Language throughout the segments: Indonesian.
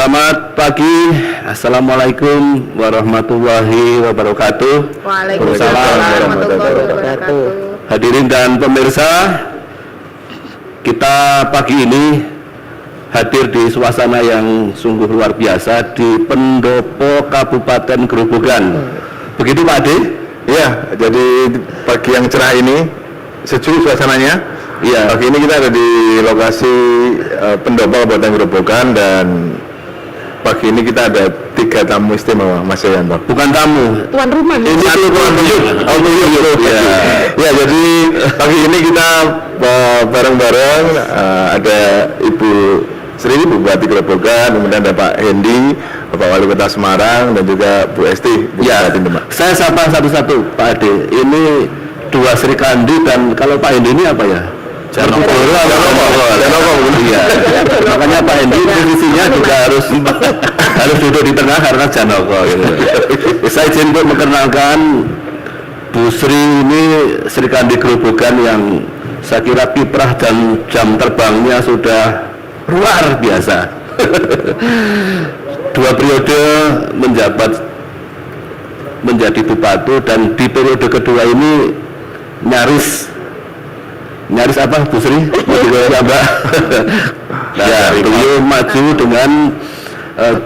Selamat pagi, Assalamualaikum warahmatullahi wabarakatuh. Waalaikumsalam warahmatullahi wabarakatuh. Hadirin dan pemirsa, kita pagi ini hadir di suasana yang sungguh luar biasa di Pendopo Kabupaten Grobogan. Begitu Pak Ade? Iya, jadi pagi yang cerah ini sejuk suasananya. Iya. Pagi ini kita ada di lokasi Pendopo Kabupaten Grobogan dan pagi ini kita ada 3 tamu istimewa, Mas Yanto. Bukan tamu, Tuan rumah nih. ini satu tunjuk. Ya. Ya, jadi pagi ini kita bareng-bareng ada Ibu Sri, Bupati Grobogan, kemudian ada Pak Hendi, Bapak Wali Kota Semarang, dan juga Bu Esti, Ya, Bupati Demak. saya sapa satu-satu Pak Ade. Ini 2 Sri Kandi, dan kalau Pak Hendi ini apa ya? Janoko. Iya. Makanya Pak Hendi posisinya juga harus duduk di tengah karena Janoko gitu. Saya izin untuk memperkenalkan Bu Sri ini Sri Kandi Grobogan yang saya kira kiprah dan jam terbangnya sudah luar biasa. 2 periode menjadi bupati, dan di periode kedua ini nyaris apa Bu Sri? Ya Mbak. Ya, beliau maju dengan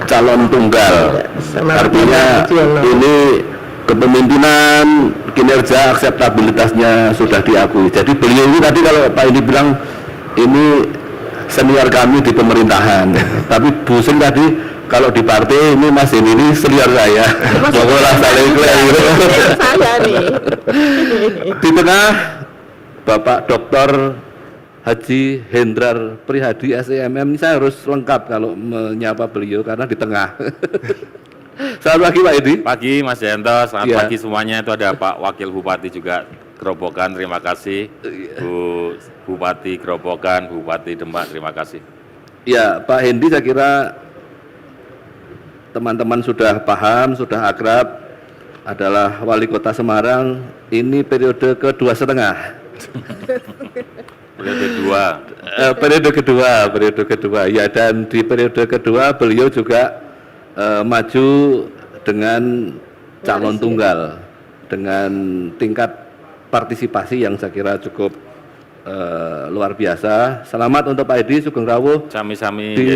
calon tunggal. Artinya ini kepemimpinan, kinerja, akseptabilitasnya sudah diakui. Jadi beliau ini tadi kalau Pak ini bilang ini senior kami di pemerintahan. Tapi Bu Sri tadi kalau di partai ini Mas ini senior saya. Pokoknya saling klaim. Saya nih. Di tengah Bapak Dr. Haji Hendrar Prihadi SEMM, ini saya harus lengkap kalau menyapa beliau karena di tengah. Selamat pagi Pak Edi. Pagi Mas Yanto, selamat Ya. pagi semuanya. Itu ada Pak Wakil Bupati juga Grobogan, terima kasih. Bu Bupati Grobogan, Bupati Demak, terima kasih. Ya, Pak Hendi, saya kira teman-teman sudah paham, sudah akrab, adalah Wali Kota Semarang. Ini periode ke-2,5. Periode 2. Periode kedua. Ya, dan di periode kedua beliau juga maju dengan calon tunggal dengan tingkat partisipasi yang saya kira cukup luar biasa. Selamat untuk Pak Edi Sugeng Rawuh Sami-sami. di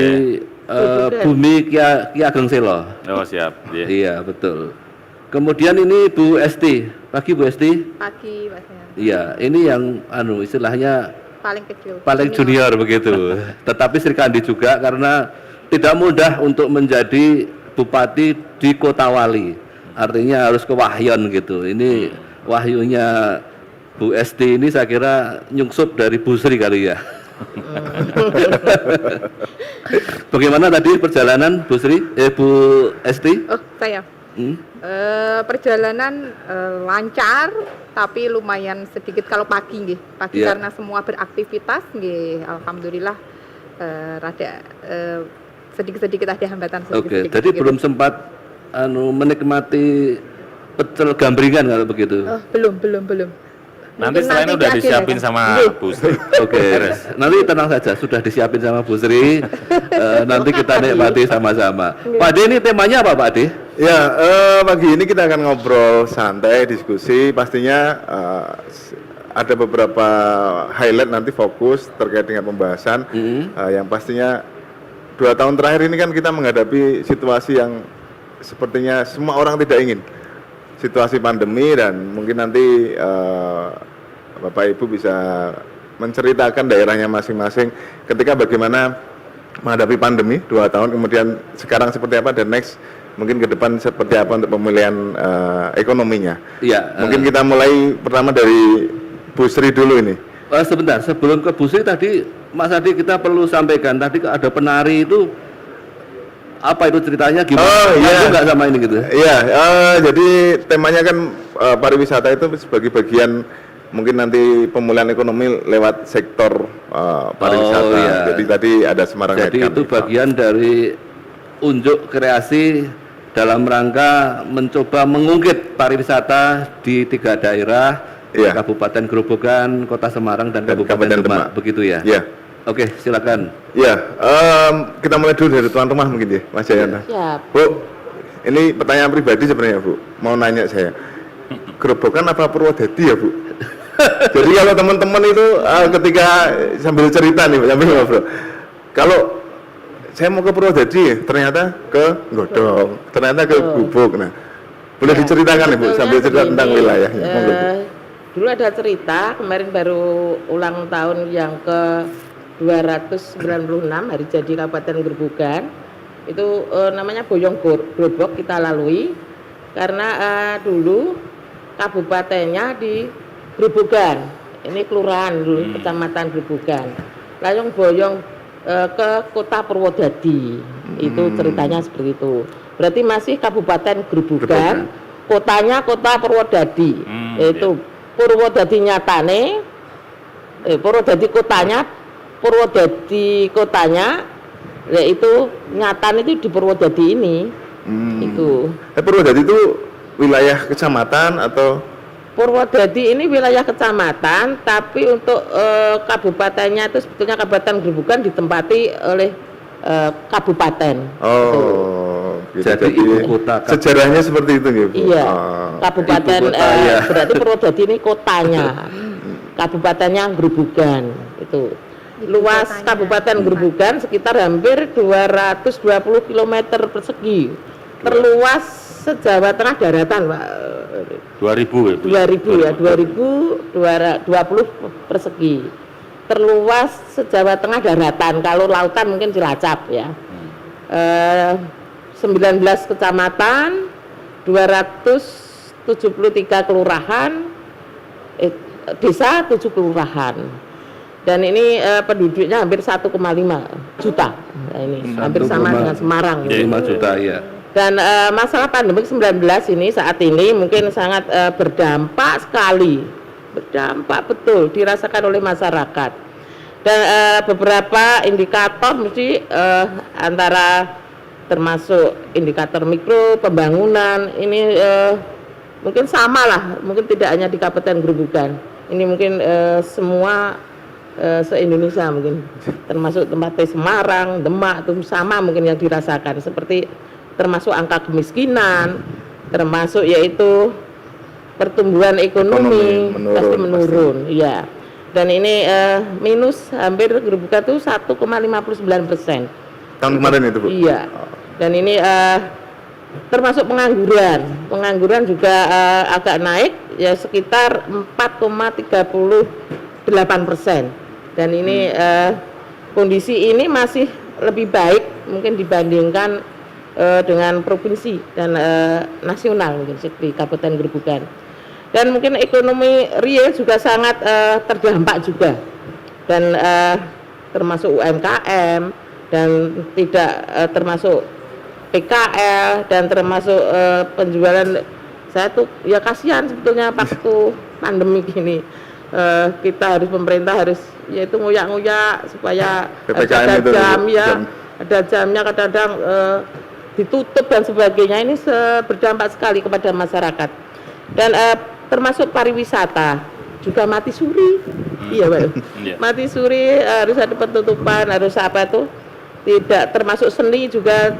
bumi Ki Ageng Selo. Oh siap. Yeah. Iya, betul. Kemudian ini Bu Esti. Pagi Bu Esti. Pagi Mas Yanto. Iya, ini yang istilahnya Paling kecil. paling junior begitu. Tetapi Sri Kandi juga karena tidak mudah untuk menjadi bupati di Kota Wali. Artinya harus ke Wahyon gitu. Ini wahyunya Bu Esti ini saya kira nyungsup dari Bu Sri kali ya. Bagaimana tadi perjalanan Bu Sri? Bu Esti? Oh, saya. Perjalanan lancar, tapi lumayan sedikit kalau pagi nggih. Pagi Iya. karena semua beraktivitas nggih. Alhamdulillah rada sedikit-sedikit ada hambatan Oke, sedikit. jadi belum sempat menikmati pecel gambringan kalau begitu. Oh, belum. Nanti Mungkin setelah ini udah akhir disiapin ya, kan? sama Nggih. Bu Sri. Oke, nanti tenang saja, sudah disiapin sama Bu Sri. Nanti kita nikmati sama-sama. Pak Ade, ini temanya apa Pak Ade? Ya, pagi ini kita akan ngobrol santai, diskusi. Pastinya ada beberapa highlight nanti fokus terkait dengan pembahasan yang pastinya 2 tahun terakhir ini kan kita menghadapi situasi yang sepertinya semua orang tidak ingin. Situasi pandemi, dan mungkin nanti Bapak Ibu bisa menceritakan daerahnya masing-masing ketika bagaimana menghadapi pandemi 2 tahun, kemudian sekarang seperti apa, dan next mungkin ke depan seperti apa untuk pemulihan ekonominya. Iya. Mungkin kita mulai pertama dari Bu Sri dulu ini. Sebentar, sebelum ke Bu Sri tadi, Mas Adi, kita perlu sampaikan tadi ada penari itu, apa itu ceritanya, gimana? Oh, iya. Nyambung nggak sama ini gitu? Iya, jadi temanya kan pariwisata itu sebagai bagian mungkin nanti pemulihan ekonomi lewat sektor pariwisata. Oh, iya. Jadi tadi ada Semarang Jadi Night itu Carnival. bagian dari unjuk kreasi dalam rangka mencoba mengungkit pariwisata di 3 daerah, Iya. Kabupaten Grobogan, Kota Semarang, dan Dan Kabupaten Kabupaten Demak, Demak. begitu ya? Iya. Oke, silakan. Ya, kita mulai dulu dari tuan rumah mungkin ya, Mas Jayanta. Siap. Bu, ini pertanyaan pribadi sebenarnya Bu. Mau nanya saya, Gerobokan apa Purwodadi ya Bu? Jadi kalau teman-teman itu ketika sambil cerita nih, sambil ngobrol, kalau saya mau ke Purwodadi, ternyata ke Godong, ternyata ke Gubuk. Nah, boleh Ya, diceritakan nih Bu, sebetulnya sambil cerita tentang begini, wilayahnya. Monggo, Bu. Dulu ada cerita, kemarin baru ulang tahun yang ke 296 hari jadi Kabupaten Gerobokan. Itu namanya Boyong Grobok kita lalui karena dulu kabupatennya di Gerobokan. Ini kelurahan dulu, kecamatan Gerobokan. Layung Boyong ke kota Purwodadi. Itu ceritanya seperti itu. Berarti masih Kabupaten Gerobokan, kotanya kota Purwodadi. Itu Purwodadi nyatane, Purwodadi kotanya, Purwodadi kotanya, yaitu nyatan itu di Purwodadi ini. Itu. Purwodadi itu wilayah kecamatan atau? Purwodadi ini wilayah kecamatan, tapi untuk kabupatennya itu sebetulnya Kabupaten Gerobokan ditempati oleh kabupaten. Oh, gitu. Jadi ibu kota sejarahnya seperti itu ya Bu? Iya, kabupaten Ibu kota, ya. berarti Purwodadi ini kotanya, kabupatennya Gerobokan itu. Luas kotanya. Kabupaten Gerobokan sekitar hampir 220 km persegi, terluas se-Jawa Tengah daratan Pak. 2000 ya. 2000 ya, 2020 persegi. Terluas se-Jawa Tengah daratan, kalau lautan mungkin Cilacap ya. 19 kecamatan, 273 kelurahan, desa 7 kelurahan. Dan ini penduduknya hampir 1,5 juta. Nah, ini hampir sama dengan Semarang. 5 juta ya. Dan masalah pandemi 19 ini saat ini mungkin sangat berdampak sekali, berdampak betul dirasakan oleh masyarakat. Dan beberapa indikator mesti antara termasuk indikator mikro pembangunan ini mungkin sama lah, mungkin tidak hanya di Kabupaten Gerobokan. Ini mungkin semua se-Indonesia mungkin, termasuk tempat Semarang, Demak itu sama mungkin yang dirasakan seperti termasuk angka kemiskinan, termasuk yaitu pertumbuhan ekonomi pasti menurun, iya. Dan ini minus hampir Gerobokan itu 1,59%. Tahun kemarin itu Bu? Iya. Dan ini termasuk pengangguran juga agak naik ya sekitar 4,38%. Dan ini kondisi ini masih lebih baik mungkin dibandingkan dengan provinsi dan nasional mungkin di Kabupaten Gerobokan. Dan mungkin ekonomi real juga sangat terdampak juga, dan termasuk UMKM dan tidak termasuk PKL dan termasuk penjualan. Saya tuh ya kasihan sebetulnya waktu pandemi gini. Kita harus, pemerintah harus yaitu nguyak-nguyak supaya PPKM ada itu, jam ya, jam. ada jamnya, kadang-kadang ditutup dan sebagainya. Ini berdampak sekali kepada masyarakat. Dan termasuk pariwisata juga mati suri. Iya Pak. Iya. Mati suri, harus ada penutupan, harus apa tuh, tidak termasuk seni juga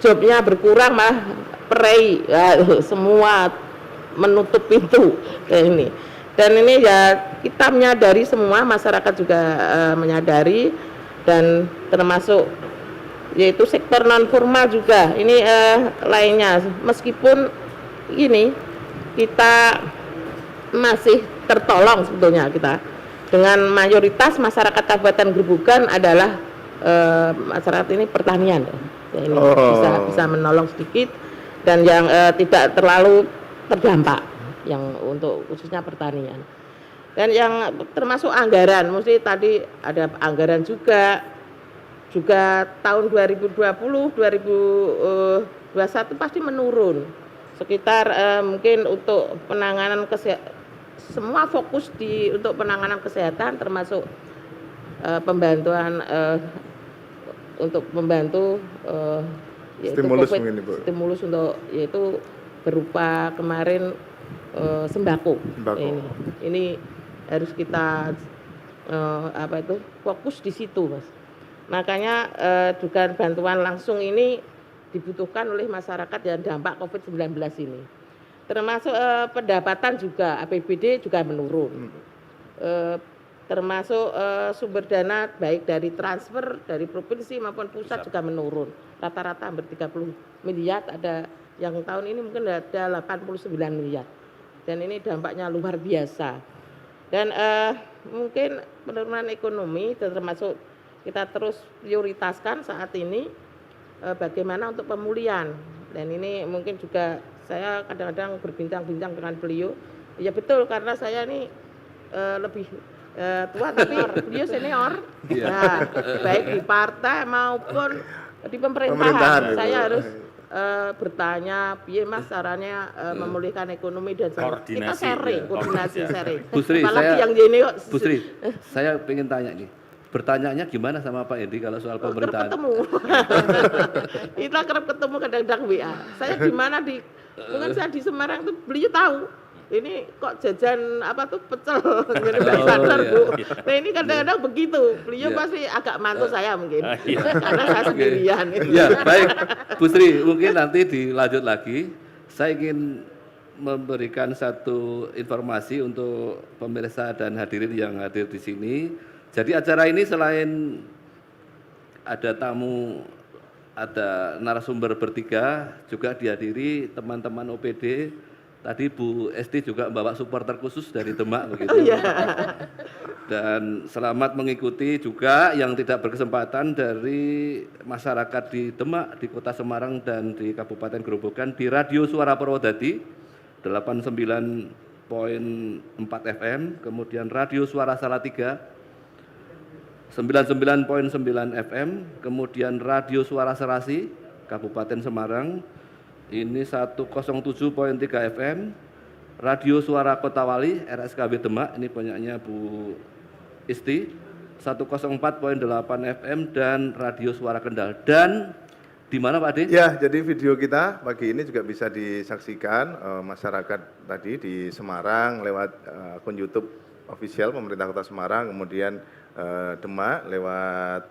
jobnya berkurang, malah prei semua menutup pintu kayak ini. Dan ini ya kita menyadari, semua masyarakat juga menyadari, dan termasuk yaitu sektor non formal juga ini lainnya, meskipun ini kita masih tertolong sebetulnya kita dengan mayoritas masyarakat Kabupaten Gerobokan adalah masyarakat ini pertanian ya, ini bisa menolong sedikit, dan yang tidak terlalu terdampak yang untuk khususnya pertanian. Dan yang termasuk anggaran, mesti tadi ada anggaran juga tahun 2020 2021 pasti menurun sekitar mungkin untuk penanganan semua fokus untuk penanganan kesehatan, termasuk pembantuan untuk membantu yaitu Stimulus COVID, mungkin, Ibu. stimulus untuk yaitu berupa kemarin sembako. Ini harus kita fokus di situ, Mas. Makanya juga bantuan langsung ini dibutuhkan oleh masyarakat yang dampak COVID-19 ini. Termasuk pendapatan juga, APBD juga menurun. Termasuk sumber dana baik dari transfer dari provinsi maupun pusat juga menurun. Rata-rata hampir 30 miliar, ada yang tahun ini mungkin ada 89 miliar. Dan ini dampaknya luar biasa. Dan mungkin penurunan ekonomi termasuk kita terus prioritaskan saat ini bagaimana untuk pemulihan. Dan ini mungkin juga saya kadang-kadang berbincang-bincang dengan beliau. Ya betul, karena saya ini lebih tua tapi beliau senior. Nah, baik di partai maupun di pemerintahan. Saya harus bertanya, piye Mas caranya memulihkan ekonomi dan kita sharing, koordinasi sharing. Bu Sri, apalagi yang ini kok. Bu Sri, saya pengen tanya nih. Bertanyanya gimana sama Pak Edi kalau soal pemerintahan? Kerap ketemu. Kita kerap ketemu kadang-kadang WA. Saya di mana mungkin saya di Semarang tuh beliau tahu. Ini kok jajan pecel, jadi nggak sadar Bu. Nah ini kadang-kadang begitu. Beliau pasti agak mantu saya mungkin, karena saya sendirian. Ya baik, Bu Sri, mungkin nanti dilanjut lagi. Saya ingin memberikan satu informasi untuk pemirsa dan hadirin yang hadir di sini. Jadi acara ini selain ada tamu, ada narasumber bertiga, juga dihadiri teman-teman OPD. Tadi Bu Esti juga membawa supporter khusus dari Demak begitu. Oh, iya. Dan selamat mengikuti juga yang tidak berkesempatan dari masyarakat di Demak, di Kota Semarang dan di Kabupaten Grobogan di Radio Suara Purwodadi 89.4 FM, kemudian Radio Suara Salatiga 99.9 FM, kemudian Radio Suara Serasi Kabupaten Semarang ini 107.3 FM, Radio Suara Kota Wali RSKW Demak, ini punyanya Bu Isti 104.8 FM, dan Radio Suara Kendal. Dan di mana Pak Ade? Ya, jadi video kita pagi ini juga bisa disaksikan masyarakat tadi di Semarang lewat akun YouTube official pemerintah Kota Semarang, kemudian Demak lewat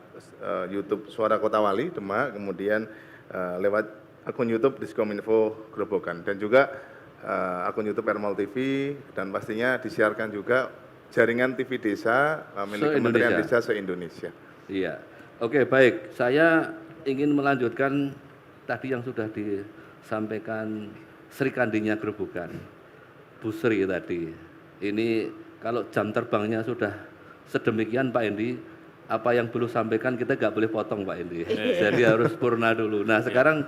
YouTube Suara Kota Wali Demak, kemudian lewat akun YouTube Diskominfo Grobogan, dan juga akun YouTube Ermal TV, dan pastinya disiarkan juga jaringan TV Desa milik Kementerian Desa se-Indonesia. Iya, oke baik. Saya ingin melanjutkan tadi yang sudah disampaikan Sri Kandinya Grobogan, Bu Sri tadi. Ini kalau jam terbangnya sudah sedemikian Pak Endi, apa yang belum sampaikan kita nggak boleh potong Pak Endi. Jadi harus purna dulu. Nah sekarang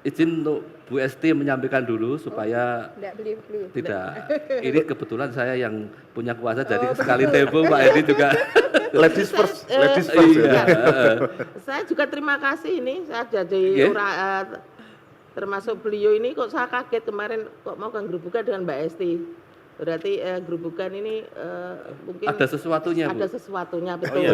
izin untuk Bu Esti menyampaikan dulu supaya tidak. Ini kebetulan saya yang punya kuasa, jadi sekali tempo Pak Edi juga. Ladies first, ladies first. Iya. Saya juga terima kasih ini, saya jadi termasuk beliau ini kok saya kaget kemarin kok mau ke Grobogan dengan Mbak Esti. Berarti Grobogan ini mungkin ada sesuatunya, ada Bu. sesuatunya, betul.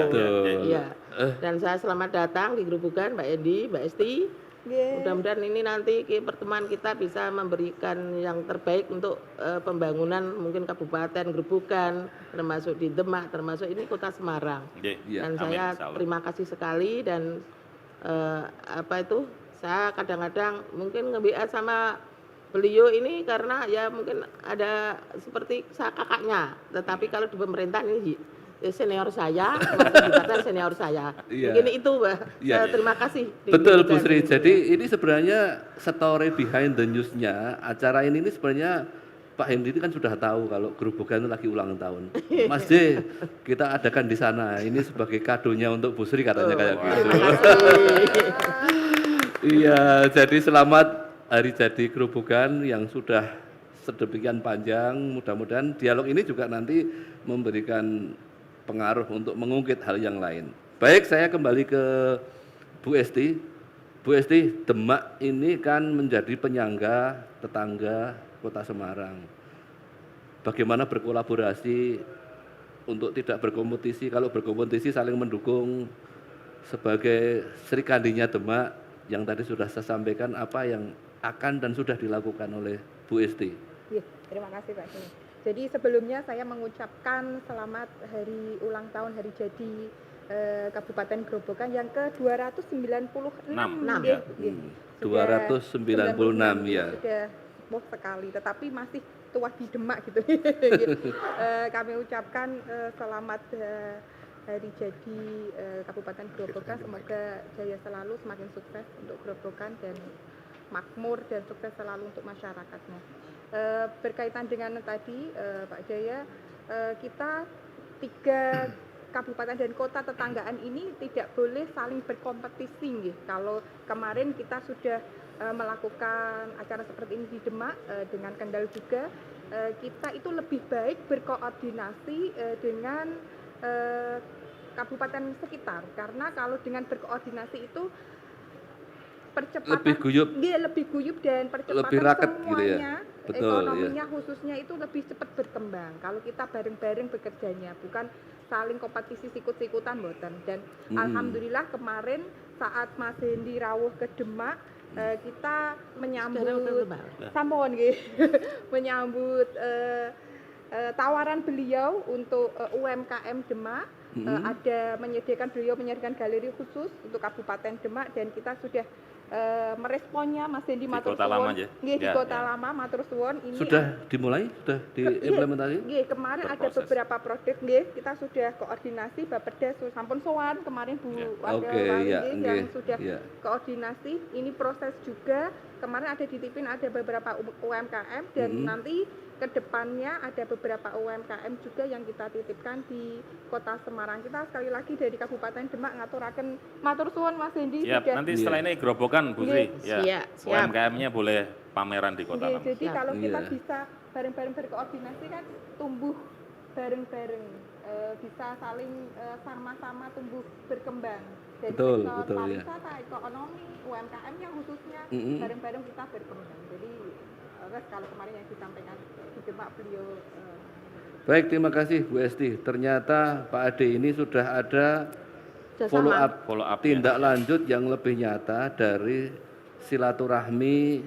Iya. Dan saya selamat datang di Grobogan, Mbak Endi, Mbak Esti. Mudah-mudahan ini nanti pertemuan kita bisa memberikan yang terbaik untuk pembangunan mungkin Kabupaten Grobogan, termasuk di Demak, termasuk ini Kota Semarang. Dan saya terima kasih sekali, dan saya kadang-kadang mungkin nge-WA sama beliau ini karena ya mungkin ada seperti saya kakaknya, tetapi kalau di pemerintahan ini senior saya, senior saya. Iya. Mungkin itu, Mbak. Iya. Terima kasih. Betul Bu Sri. Jadi ini sebenarnya story behind the news-nya. Acara ini sebenarnya Pak Hendy itu kan sudah tahu kalau Grobogan itu lagi ulang tahun. Mas J, kita adakan di sana. Ini sebagai kadonya untuk Bu Sri katanya kayak gitu. Iya, jadi selamat hari jadi Grobogan yang sudah sedemikian panjang. Mudah-mudahan dialog ini juga nanti memberikan pengaruh untuk mengungkit hal yang lain. Baik, saya kembali ke Bu Esti. Bu Esti, Demak ini kan menjadi penyangga tetangga Kota Semarang. Bagaimana berkolaborasi untuk tidak berkompetisi, kalau berkompetisi saling mendukung sebagai Sri Kandinya Demak yang tadi sudah saya sampaikan, apa yang akan dan sudah dilakukan oleh Bu Esti? Ya, terima kasih Pak. Jadi sebelumnya saya mengucapkan selamat hari ulang tahun hari jadi Kabupaten Grobogan yang ke-296 Enam, nggih, ya. nggih. 296 ya. Sudah sepuh sekali, tetapi masih tua di Demak gitu. Kami ucapkan selamat hari jadi Kabupaten Grobogan, semoga jaya selalu, semakin sukses untuk Grobogan dan makmur dan sukses selalu untuk masyarakatnya. Berkaitan dengan tadi Pak Jaya, kita 3 kabupaten dan kota tetanggaan ini tidak boleh saling berkompetisi nggih. Kalau kemarin kita sudah melakukan acara seperti ini di Demak dengan Kendal juga, kita itu lebih baik berkoordinasi dengan kabupaten sekitar, karena kalau dengan berkoordinasi itu percepatan Lebih guyup. Iya, lebih guyup dan percepatan Lebih raket semuanya, gitu ya. Betul, ekonominya khususnya itu lebih cepat berkembang kalau kita bareng-bareng bekerjanya, bukan saling kompetisi sikut-sikutan mboten. Dan alhamdulillah kemarin saat Mas Hendi rawuh ke Demak, kita menyambut sampun nggih menyambut tawaran beliau untuk UMKM Demak. Ada beliau menyediakan galeri khusus untuk Kabupaten Demak, dan kita sudah meresponnya Mas Hendi matur Kota Lama suwun. ya? Nggih, di Ya, Kota ya. Lama matur suwun. Ini Sudah dimulai, sudah diimplementasi. nggih, kemarin ada Berproses. beberapa proyek nggih, kita sudah koordinasi Bapeda sampun sowan kemarin Bu Ya. Wakil Oke, Wali ya, nggih, nggih, yang sudah ya. koordinasi. Ini proses juga. Kemarin ada dititipin ada beberapa UMKM, dan nanti ke depannya ada beberapa UMKM juga yang kita titipkan di Kota Semarang. Kita sekali lagi dari Kabupaten Demak ngaturaken matur suwun Mas Hendi. Ya, sudah nanti setelah ini Grobogan, Bu Sri. Nggih, Ya. siap, siap. UMKM-nya boleh pameran di Kota Nggih, Lama. jadi Siap. kalau kita Iya. bisa bareng-bareng berkoordinasi kan tumbuh bareng-bareng, bisa saling sama-sama tumbuh berkembang. Dari Betul, sektor betul, ya. pariwisata, ekonomi, UMKM-nya khususnya bareng-bareng kita berkembang. Jadi kalau kemarin yang disampaikan di Demak beliau Baik, terima kasih Bu Esti. Ternyata Pak Ade ini sudah ada follow up, Follow up, tindak lanjut yang lebih nyata dari silaturahmi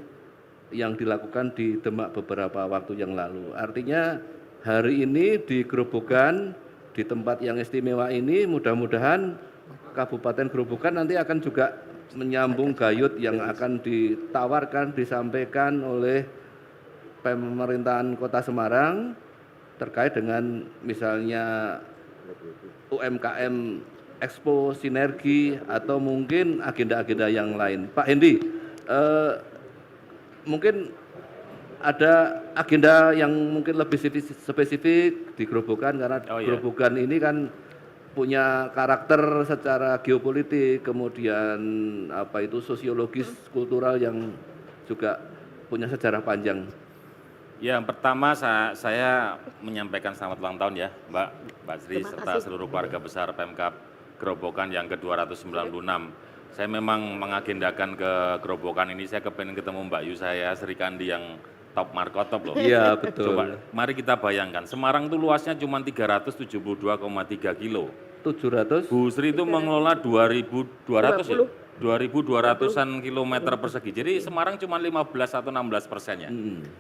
yang dilakukan di Demak beberapa waktu yang lalu. Artinya hari ini di Grobogan, di tempat yang istimewa ini, mudah-mudahan Kabupaten Grobogan nanti akan juga menyambung gayut yang akan ditawarkan, disampaikan oleh pemerintahan Kota Semarang terkait dengan misalnya UMKM Expo Sinergi atau mungkin agenda-agenda yang lain. Pak Hendi, mungkin ada agenda yang mungkin lebih spesifik di Grobogan, karena Oh, iya. Grobogan ini kan punya karakter secara geopolitik, kemudian apa itu sosiologis, kultural yang juga punya sejarah panjang. Ya, yang pertama saya menyampaikan selamat ulang tahun ya, Mbak Sri, Terima serta kasih. seluruh keluarga besar Pemkab Grobogan yang ke-296. Saya memang mengagendakan ke Grobogan ini, saya kepengen ketemu Mbak Yu saya, Sri Kandi yang top markotop loh. Iya, betul. Coba, mari kita bayangkan, Semarang itu luasnya cuma 372,3 kilo. 700 Bu Sri itu mengelola 2.200 ya? 2.200-an kilometer persegi. Jadi Semarang cuma 15 atau 16%-nya.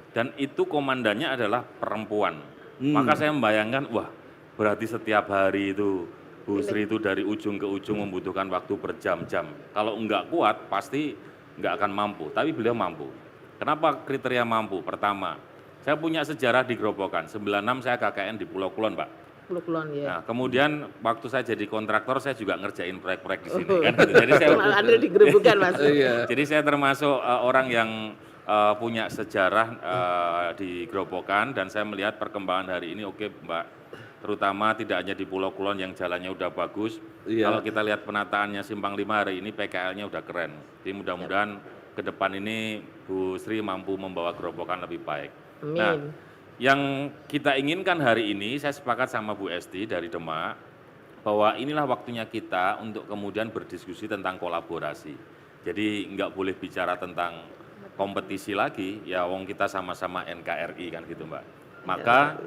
Dan itu komandannya adalah perempuan. Maka saya membayangkan, wah berarti setiap hari itu Bu Sri itu dari ujung ke ujung membutuhkan waktu berjam-jam. Kalau enggak kuat pasti enggak akan mampu, tapi beliau mampu. Kenapa kriteria mampu? Pertama, saya punya sejarah di Grobogan. 96 saya KKN di Pulau Kulon, Pak. Kulon ya. Nah, kemudian waktu saya jadi kontraktor saya juga ngerjain proyek-proyek di sini kan. Jadi saya Malah Andre digerobokan Mas. jadi saya termasuk orang yang punya sejarah di Grobogan, dan saya melihat perkembangan hari ini oke, Mbak. Terutama tidak hanya di Pulau Kulon yang jalannya udah bagus. Iya. Kalau kita lihat penataannya Simpang 5 hari ini PKL-nya udah keren. Jadi mudah-mudahan ke depan ini Bu Sri mampu membawa Grobogan lebih baik. Amin. Nah, yang kita inginkan hari ini, saya sepakat sama Bu Esti dari Demak, bahwa inilah waktunya kita untuk kemudian berdiskusi tentang kolaborasi. Jadi nggak boleh bicara tentang kompetisi lagi, ya wong kita sama-sama NKRI kan gitu Mbak. Maka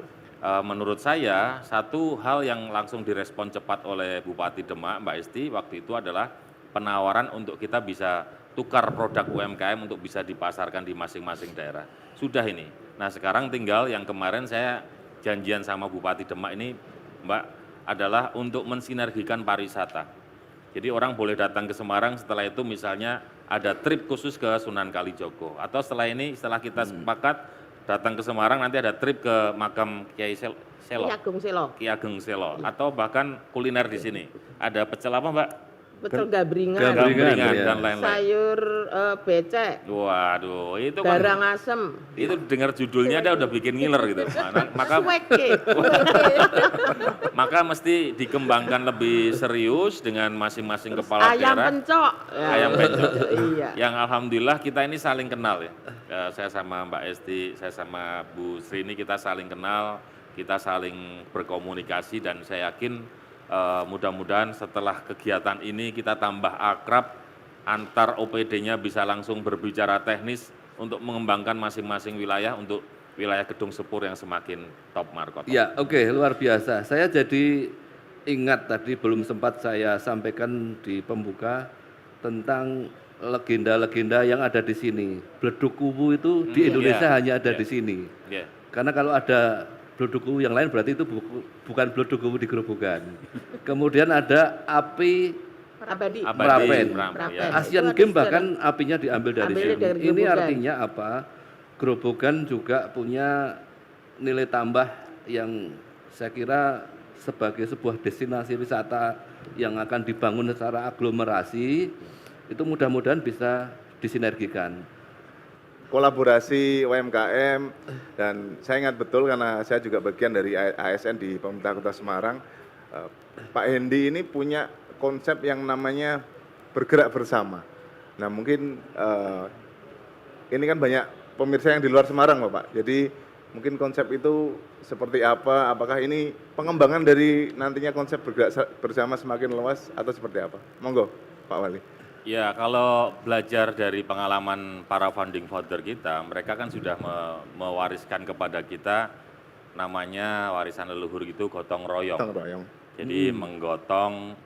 menurut saya, satu hal yang langsung direspon cepat oleh Bupati Demak, Mbak Esti, waktu itu adalah penawaran untuk kita bisa tukar produk UMKM untuk bisa dipasarkan di masing-masing daerah. Sudah ini. Nah sekarang tinggal yang kemarin saya janjian sama Bupati Demak ini, Mbak, adalah untuk mensinergikan pariwisata. Jadi orang boleh datang ke Semarang, setelah itu misalnya ada trip khusus ke Sunan Kalijogo. Atau setelah kita sepakat datang ke Semarang, nanti ada trip ke makam Kiai Selo, Ki Ageng Selo. Ki Ageng Selo. Atau bahkan kuliner di sini. Ada pecel apa, Mbak? Betul gabringan, Gabringan, Gambringan ya. dan lain-lain. sayur becek, Waduh, itu kan garang asem, itu dengar judulnya dia udah bikin ngiler gitu. Maka suweke. maka mesti dikembangkan lebih serius dengan masing-masing kepala Ayam daerah. pencok. Ayam pencok. Iya. Yang alhamdulillah kita ini saling kenal ya. Saya sama Mbak Esti, saya sama Bu Sri ini kita saling kenal, kita saling berkomunikasi dan saya yakin mudah-mudahan setelah kegiatan ini kita tambah akrab, antar OPD-nya bisa langsung berbicara teknis untuk mengembangkan masing-masing wilayah untuk wilayah Gedung Sepur yang semakin top, Marco. Ya, oke, luar biasa. Saya jadi ingat tadi belum sempat saya sampaikan di pembuka tentang legenda-legenda yang ada di sini. Bleduk Kuwu itu di Indonesia iya, hanya ada iya. di sini. Ya. Karena kalau ada Bleduk Kuwu yang lain berarti itu bukan Bleduk Kuwu di Grobogan. Kemudian ada api Abadi. Merapen. Ya. Asian Itu ada Games bahkan apinya diambil dari Ambilnya sini. dari Ini Grobogan. artinya apa? Grobogan juga punya nilai tambah yang saya kira sebagai sebuah destinasi wisata yang akan dibangun secara aglomerasi itu mudah-mudahan bisa disinergikan. Kolaborasi UMKM, dan saya ingat betul karena saya juga bagian dari ASN di Pemerintah Kota Semarang. Pak Hendi ini punya konsep yang namanya bergerak bersama. Nah mungkin ini kan banyak pemirsa yang di luar Semarang Bapak, jadi mungkin konsep itu seperti apa, apakah ini pengembangan dari nantinya konsep bergerak bersama semakin luas atau seperti apa? Monggo Pak Wali. Ya, kalau belajar dari pengalaman para founding father kita, mereka kan sudah mewariskan kepada kita namanya warisan leluhur gitu, gotong royong. Gotong royong. Jadi menggotong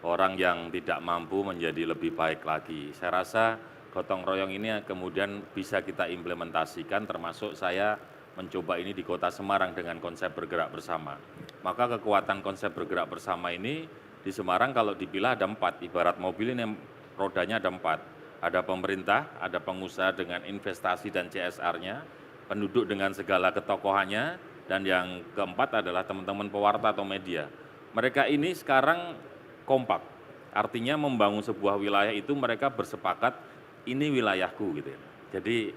orang yang tidak mampu menjadi lebih baik lagi. Saya rasa gotong royong ini kemudian bisa kita implementasikan, termasuk saya mencoba ini di Kota Semarang dengan konsep bergerak bersama. Maka kekuatan konsep bergerak bersama ini di Semarang kalau dipilah ada 4, ibarat mobil ini rodanya ada 4. Ada pemerintah, ada pengusaha dengan investasi dan CSR-nya, penduduk dengan segala ketokohannya, dan yang keempat adalah teman-teman pewarta atau media. Mereka ini sekarang kompak, artinya membangun sebuah wilayah itu mereka bersepakat, ini wilayahku gitu ya. Jadi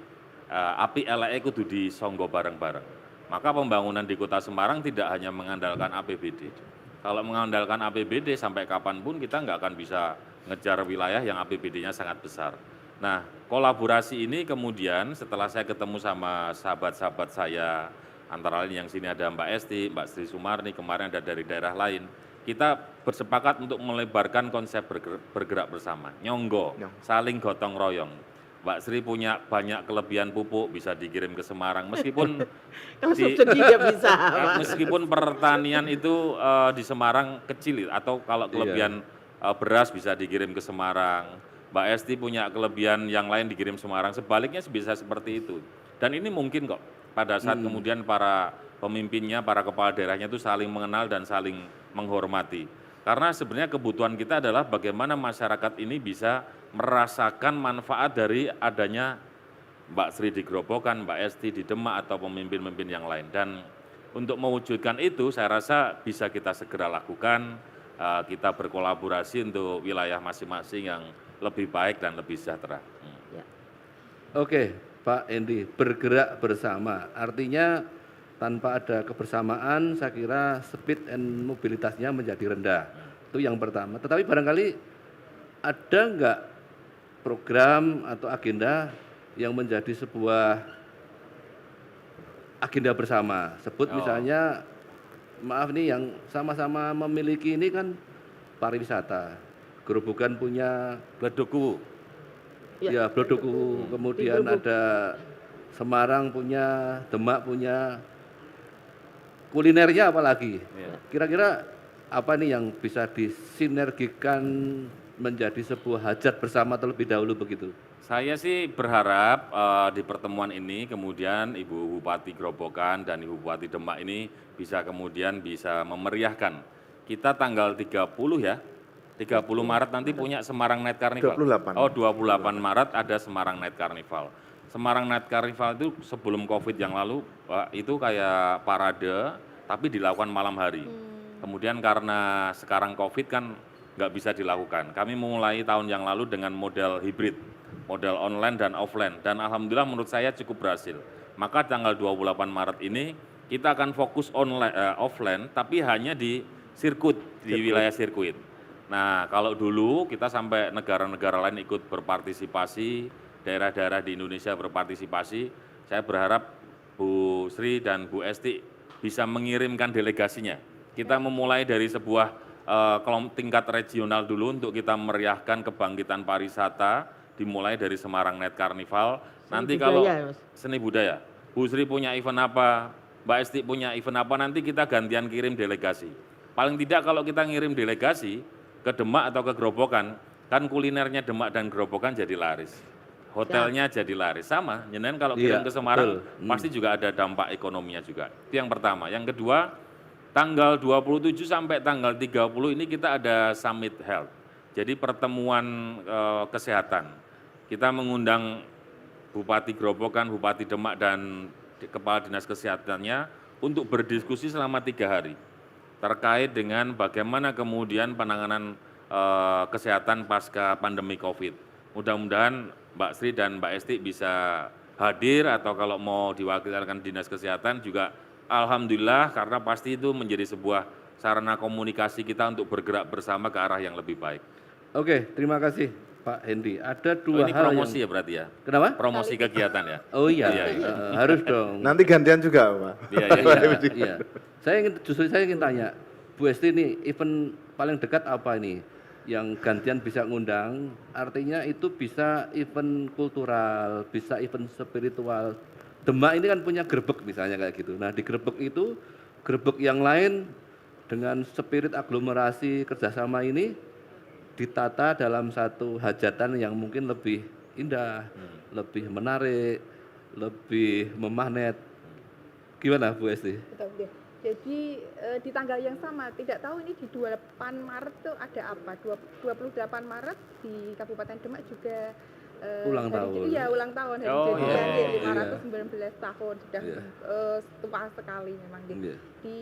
api eleke kudu disonggo bareng-bareng. Maka pembangunan di Kota Semarang tidak hanya mengandalkan APBD. Kalau mengandalkan APBD sampai kapanpun kita nggak akan bisa ngejar wilayah yang APBD-nya sangat besar. Nah, kolaborasi ini kemudian setelah saya ketemu sama sahabat-sahabat saya, antara lain yang sini ada Mbak Esti, Mbak Sri Sumarni, kemarin ada dari daerah lain, kita bersepakat untuk melebarkan konsep bergerak bersama, nyonggo, saling gotong royong. Mbak Sri punya banyak kelebihan pupuk, bisa dikirim ke Semarang, meskipun Kalau subsidi nggak bisa. Pak. meskipun pertanian itu di Semarang kecil, atau kalau kelebihan beras bisa dikirim ke Semarang, Mbak Esti punya kelebihan yang lain dikirim Semarang, sebaliknya bisa seperti itu. Dan ini mungkin kok pada saat kemudian para pemimpinnya, para kepala daerahnya itu saling mengenal dan saling menghormati. Karena sebenarnya kebutuhan kita adalah bagaimana masyarakat ini bisa merasakan manfaat dari adanya Mbak Sri di Grobogan, Mbak Esti di Demak, atau pemimpin-pemimpin yang lain. Dan untuk mewujudkan itu saya rasa bisa kita segera lakukan, kita berkolaborasi untuk wilayah masing-masing yang lebih baik dan lebih sejahtera. Oke, Pak Hendi, bergerak bersama. Artinya tanpa ada kebersamaan, saya kira speed and mobilitasnya menjadi rendah. Itu yang pertama. Tetapi barangkali ada enggak program atau agenda yang menjadi sebuah agenda bersama? Sebut misalnya, maaf nih, yang sama-sama memiliki ini kan pariwisata. Grobogan punya Bleduk Kuwu. ya Bleduk Kuwu, kemudian ada Semarang punya, Demak punya, kulinernya apalagi. Kira-kira apa nih yang bisa disinergikan menjadi sebuah hajat bersama terlebih dahulu begitu? Saya sih berharap di pertemuan ini kemudian Ibu Bupati Grobogan dan Ibu Bupati Demak ini bisa kemudian bisa memeriahkan. Kita tanggal 30 ya, 30 Maret nanti punya Semarang Night Carnival. 28. Oh 28 Maret ada Semarang Night Carnival. Semarang Night Carnival itu sebelum Covid yang lalu itu kayak parade tapi dilakukan malam hari. Kemudian karena sekarang Covid kan nggak bisa dilakukan. Kami memulai tahun yang lalu dengan model hibrid, model online dan offline. Dan alhamdulillah menurut saya cukup berhasil. Maka tanggal 28 Maret ini kita akan fokus offline tapi hanya di sirkuit, di wilayah sirkuit. Nah kalau dulu kita sampai negara-negara lain ikut berpartisipasi, daerah-daerah di Indonesia berpartisipasi, saya berharap Bu Sri dan Bu Esti bisa mengirimkan delegasinya. Kita memulai dari sebuah tingkat regional dulu untuk kita meriahkan kebangkitan pariwisata, dimulai dari Semarang Night Carnival. Nanti kalau seni budaya, Bu Sri punya event apa, Mbak Esti punya event apa, nanti kita gantian kirim delegasi. Paling tidak kalau kita ngirim delegasi ke Demak atau ke Grobogan, kan kulinernya Demak dan Grobogan jadi laris. Hotelnya jadi laris. Sama, jenengan kalau kirim ke Semarang, pasti juga ada dampak ekonominya juga. Itu yang pertama. Yang kedua, tanggal 27 sampai tanggal 30 ini kita ada Summit Health. Jadi pertemuan kesehatan. Kita mengundang Bupati Grobogan, Bupati Demak, dan Kepala Dinas Kesehatannya untuk berdiskusi selama 3 hari. Terkait dengan bagaimana kemudian penanganan kesehatan pasca pandemi COVID. Mudah-mudahan Mbak Sri dan Mbak Esti bisa hadir atau kalau mau diwakilkan Dinas Kesehatan juga alhamdulillah karena pasti itu menjadi sebuah sarana komunikasi kita untuk bergerak bersama ke arah yang lebih baik. Oke, terima kasih Pak Hendy. Ada dua ini hal promosi yang... ya berarti ya? Kenapa? Promosi kegiatan ya? Oh iya, Iya, iya. harus dong. Nanti gantian juga, Pak. Iya, iya, iya. Iya. Saya ingin tanya, Bu Esti ini event paling dekat apa ini? Yang gantian bisa ngundang, artinya itu bisa event kultural, bisa event spiritual. Demak ini kan punya grebek misalnya kayak gitu. Nah di grebek itu, grebek yang lain dengan spirit aglomerasi kerjasama ini ditata dalam satu hajatan yang mungkin lebih indah, lebih menarik, lebih memagnet. Gimana Bu Esti? Betul, ya. Jadi di tanggal yang sama, tidak tahu ini di 28 Maret tuh ada apa. 28 Maret di Kabupaten Demak juga Ulang tahun. Iya, ulang tahun hari Oh, jadi iya. 519 tahun sudah tua sekali memang gitu. Iya. Di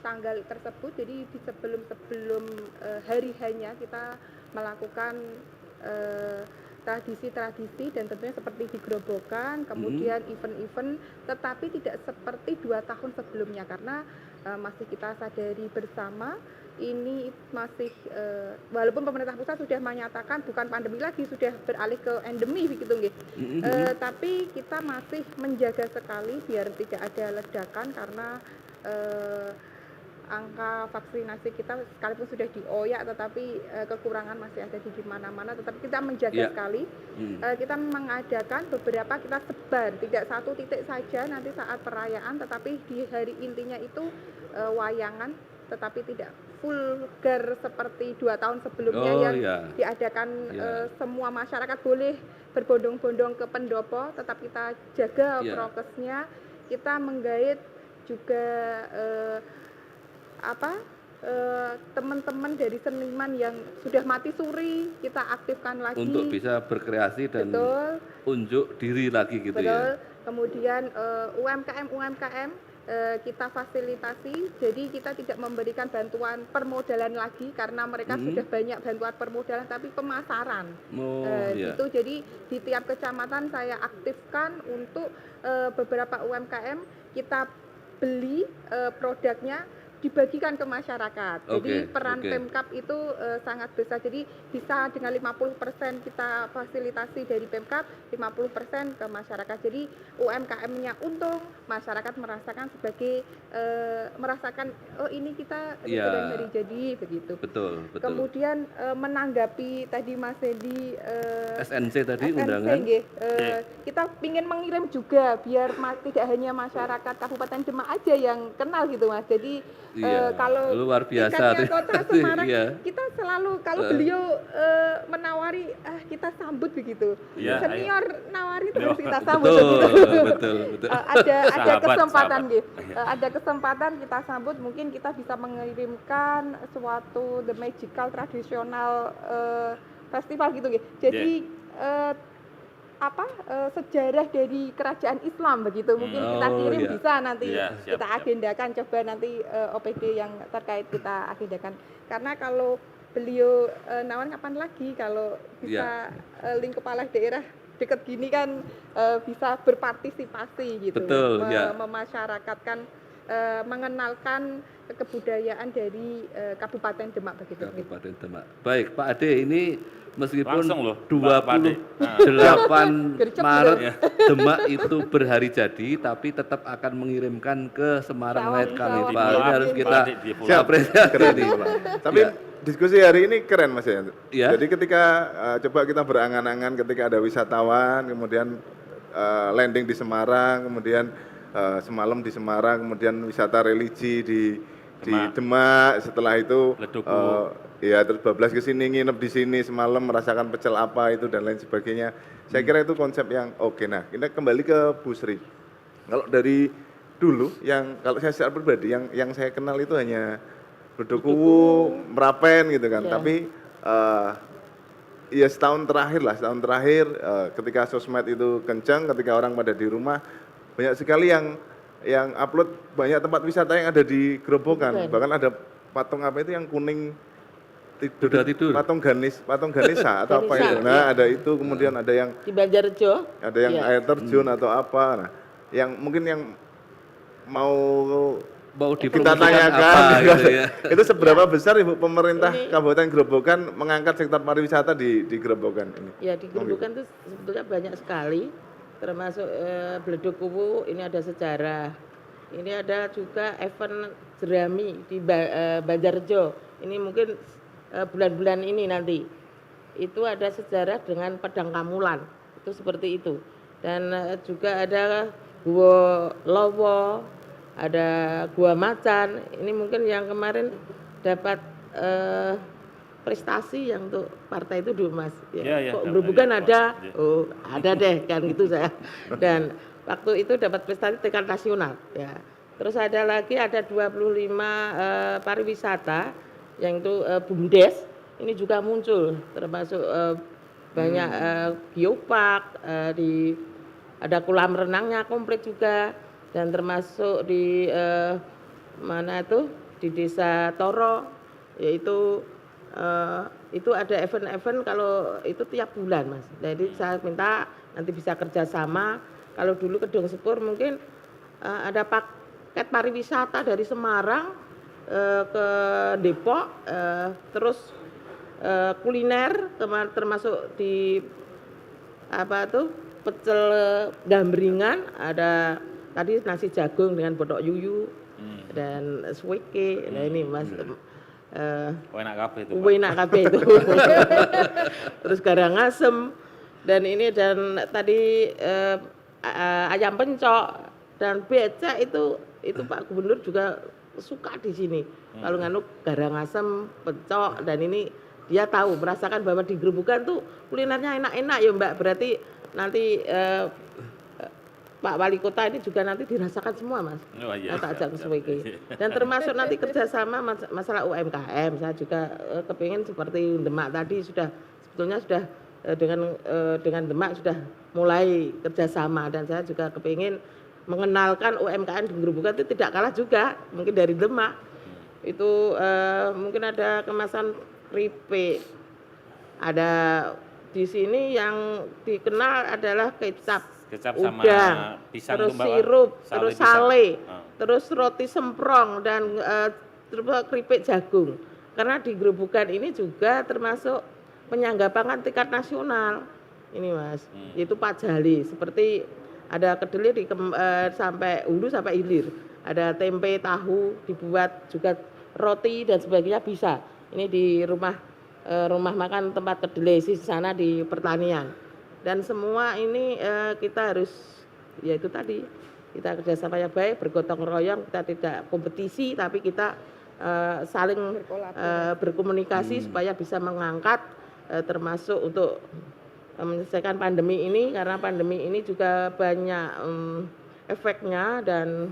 tanggal tersebut, jadi di sebelum hari hanya kita melakukan tradisi-tradisi dan tentunya seperti di Grobogan, kemudian event-event, tetapi tidak seperti 2 tahun sebelumnya karena masih kita sadari bersama ini masih walaupun pemerintah pusat sudah menyatakan bukan pandemi lagi, sudah beralih ke endemi begitu nggih. Tapi kita masih menjaga sekali biar tidak ada ledakan karena angka vaksinasi kita sekalipun sudah dioyak tetapi kekurangan masih ada di mana-mana, tetapi kita menjaga sekali. Kita mengadakan beberapa, kita sebar, tidak satu titik saja nanti saat perayaan, tetapi di hari intinya itu wayangan, tetapi tidak vulgar seperti 2 tahun sebelumnya yang diadakan. Semua masyarakat boleh berbondong-bondong ke pendopo, tetap kita jaga prokesnya, kita menggait juga teman-teman dari seniman yang sudah mati suri kita aktifkan lagi untuk bisa berkreasi dan unjuk diri lagi gitu. Ya. Kemudian UMKM kita fasilitasi, jadi kita tidak memberikan bantuan permodalan lagi karena mereka sudah banyak bantuan permodalan, tapi pemasaran. Gitu. Jadi di tiap kecamatan saya aktifkan untuk beberapa UMKM kita beli produknya dibagikan ke masyarakat. Jadi peran Pemkab itu sangat besar. Jadi bisa dengan 50% kita fasilitasi dari Pemkab, 50% ke masyarakat. Jadi UMKM-nya untung, masyarakat merasakan sebagai merasakan oh ini kita sedang hari jadi begitu. Betul. Kemudian menanggapi tadi Mas Edi SNC tadi undangan. Kita ingin mengirim juga biar tidak hanya masyarakat Kabupaten Demak aja yang kenal gitu Mas. Jadi kalau luar biasa Kota Semarang, kita selalu kalau beliau menawari kita sambut begitu. Iya, Senior nawari terus kita Betul, sambut begitu. betul, betul. Ada Sahabat, kesempatan sahabat. gitu. Ada kesempatan kita sambut, mungkin kita bisa mengirimkan suatu the magical tradisional festival gitu. Jadi sejarah dari kerajaan Islam begitu mungkin kita Oh, kirim iya. bisa nanti Iya, siap, kita siap. agendakan, coba nanti OPD yang terkait kita agendakan, karena kalau beliau nawan kapan lagi kalau bisa link kepala daerah deket gini kan bisa berpartisipasi gitu. Betul, ya. Memasyarakatkan, mengenalkan kebudayaan dari Kabupaten Demak begitu. Kabupaten Demak. Baik, Pak Ade, ini meskipun Langsung loh, Pak Ade. 28 Gercep Maret ya. Demak itu berhari jadi, tapi tetap akan mengirimkan ke Semarang Sawang, Night Carnival. sawang. Ini harus kita Pak Ade di pulau. apresiasi Keren, ini. Pak. Tapi Ya. diskusi hari ini keren Mas ya. Ya. Jadi ketika coba kita berangan-angan ketika ada wisatawan, kemudian landing di Semarang, kemudian semalam di Semarang, kemudian wisata religi di Demak, setelah itu Ledoku. ya terus bablas ke sini, nginep di sini semalam, merasakan pecel apa itu dan lain sebagainya. Saya kira itu konsep yang oke. Nah, kita kembali ke Bu Sri. Kalau dari dulu yang kalau saya secara pribadi yang saya kenal itu hanya Bedokuwu, Merapen gitu kan. Ya. Tapi ya setahun terakhir ketika sosmed itu kencang, ketika orang pada di rumah, banyak sekali yang upload banyak tempat wisata yang ada di Grobogan. Bukan. Bahkan ada patung apa itu yang kuning Kuda tidur. patung Ganesha atau apa Ganesha, itu. Nah, iya. ada itu, kemudian ada yang Di Banjarjo. yang Iya. air terjun atau apa. Nah, yang mungkin yang mau Mau kita dipromosikan tanyakan apa gitu ya. itu seberapa besar Ibu pemerintah Ini- Kabupaten Grobogan mengangkat sektor pariwisata di Grobogan ini? Ya di Grobogan itu sebetulnya banyak sekali, termasuk Bledokuwu ini ada sejarah. Ini ada juga event jerami di Banjarjo. Ini mungkin bulan-bulan ini nanti. Itu ada sejarah dengan Pedang Kamulan. Itu seperti itu. Dan juga ada Gua Lowo, ada Gua Macan. Ini mungkin yang kemarin dapat prestasi yang untuk partai itu dulu Mas. Iya, Kok dapat Grobogan hadiah, ada? Pak. Iya. Oh, ada deh kan gitu saya. Dan waktu itu dapat prestasi tingkat nasional ya. Terus ada lagi ada 25 pariwisata yang itu BUMDes ini juga muncul, termasuk banyak geopark, ada kolam renangnya komplit juga, dan termasuk di mana itu di Desa Toro, yaitu itu ada event-event kalau itu tiap bulan Mas. Jadi saya minta nanti bisa kerjasama. Kalau dulu Kedung Sepur mungkin ada paket pariwisata dari Semarang ke Depok, terus kuliner termasuk di apa tuh pecel gambringan, ada tadi nasi jagung dengan botok yuyu dan suweke. Nah ini Mas Enak kabeh itu. Pak. enak kabeh itu. Terus Karangasem dan ini dan tadi ayam pencok dan becek itu Pak Gubernur juga suka di sini. Kalau nganu Karangasem, pencok, dan ini dia tahu merasakan bahwa di Grobogan tuh kulinernya enak-enak ya Mbak. Berarti nanti Pak Wali Kota ini juga nanti dirasakan semua Mas. Oh, iya, Saya tak ajak ke siap, Sweke. siap. Dan termasuk nanti kerjasama masalah UMKM. Saya juga kepingin seperti Demak tadi sebetulnya sudah dengan Demak sudah mulai kerjasama, dan saya juga kepingin mengenalkan UMKM di Grobogan itu tidak kalah juga mungkin dari Demak. Itu mungkin ada kemasan keripik, ada di sini yang dikenal adalah kecap Sama udang, pisang terus tuh, Mbak. sirup, Sale terus pisang. sale, Ah. terus roti semprong, dan terus keripik jagung. Karena di Grobogan ini juga termasuk penyangga pangan tingkat nasional. Ini Mas, yaitu pajali. Seperti ada kedelai sampai hulu sampai hilir. Ada tempe, tahu, dibuat juga roti dan sebagainya bisa. Ini di rumah makan tempat kedelai di sana di pertanian. Dan semua ini kita harus, ya itu tadi, kita kerjasama yang baik, bergotong royong, kita tidak kompetisi, tapi kita saling berkomunikasi supaya bisa mengangkat termasuk untuk menyelesaikan pandemi ini, karena pandemi ini juga banyak efeknya, dan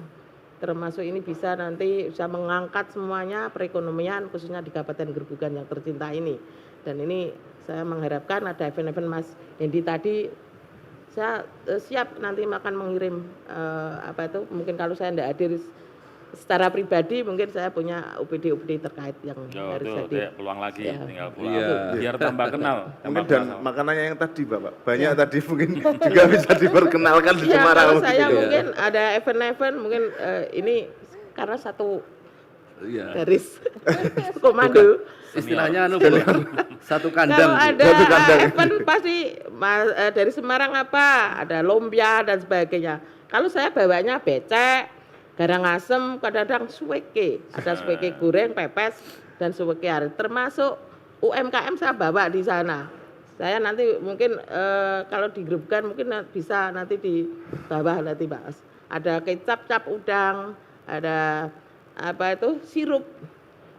termasuk ini bisa nanti bisa mengangkat semuanya perekonomian khususnya di Kabupaten Grobogan yang tercinta ini. Dan ini saya mengharapkan ada event-event Mas Hendi tadi. Saya siap nanti akan mengirim mungkin kalau saya tidak hadir secara pribadi, mungkin saya punya UPD terkait yang harus hadir. Peluang lagi, Ya. tinggal pulang. Iya. Biar tambah kenal. Mungkin dan makanannya yang tadi Bapak, banyak tadi mungkin juga bisa diperkenalkan di Ya, Semarang. kalau saya begitu. mungkin ada event-event mungkin ini karena satu Iya. garis komando. Istilahnya satu kandang. Kalau ada Satu kandang. event pasti dari Semarang ada lumpia dan sebagainya. Kalau saya bawanya becek, garang asem, kadang-kadang suweke, ada suweke goreng, pepes, dan suweke are. Termasuk UMKM saya bawa di sana. Saya nanti mungkin kalau di Grobogan mungkin bisa nanti di bawah nanti Mas. Ada kecap cap udang, ada sirup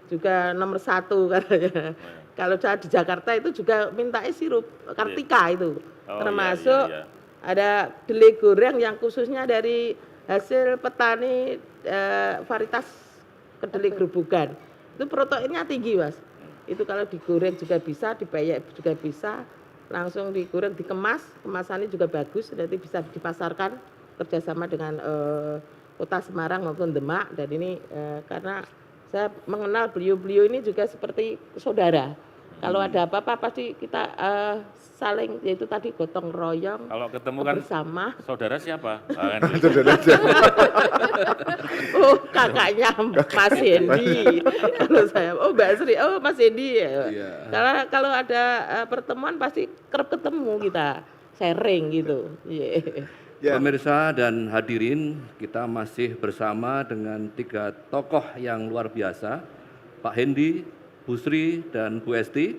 juga nomor 1 katanya. Kalau saya di Jakarta itu juga minta sirup Kartika itu. Termasuk ada dele goreng yang khususnya dari hasil petani varietas kedelai Grobogan. Itu proteinnya tinggi Mas. Itu kalau digoreng juga bisa, dipeyek juga bisa, langsung digoreng, dikemas, kemasannya juga bagus, nanti bisa dipasarkan kerjasama dengan Kota Semarang maupun Demak. Dan ini karena saya mengenal beliau-beliau ini juga seperti saudara. Kalau ada apa-apa pasti kita saling, yaitu tadi gotong royong. Kalau ketemu kan bersama. saudara siapa? Oh, kakaknya Mas Hendi. Kalau saya, oh Mbak Sri, oh Mas Hendi. Iya. Kalau ada pertemuan pasti kerap ketemu kita, sharing gitu. Yeah. Ya. Pemirsa dan hadirin, kita masih bersama dengan 3 tokoh yang luar biasa, Pak Hendi, Bu Sri, dan Bu Esti,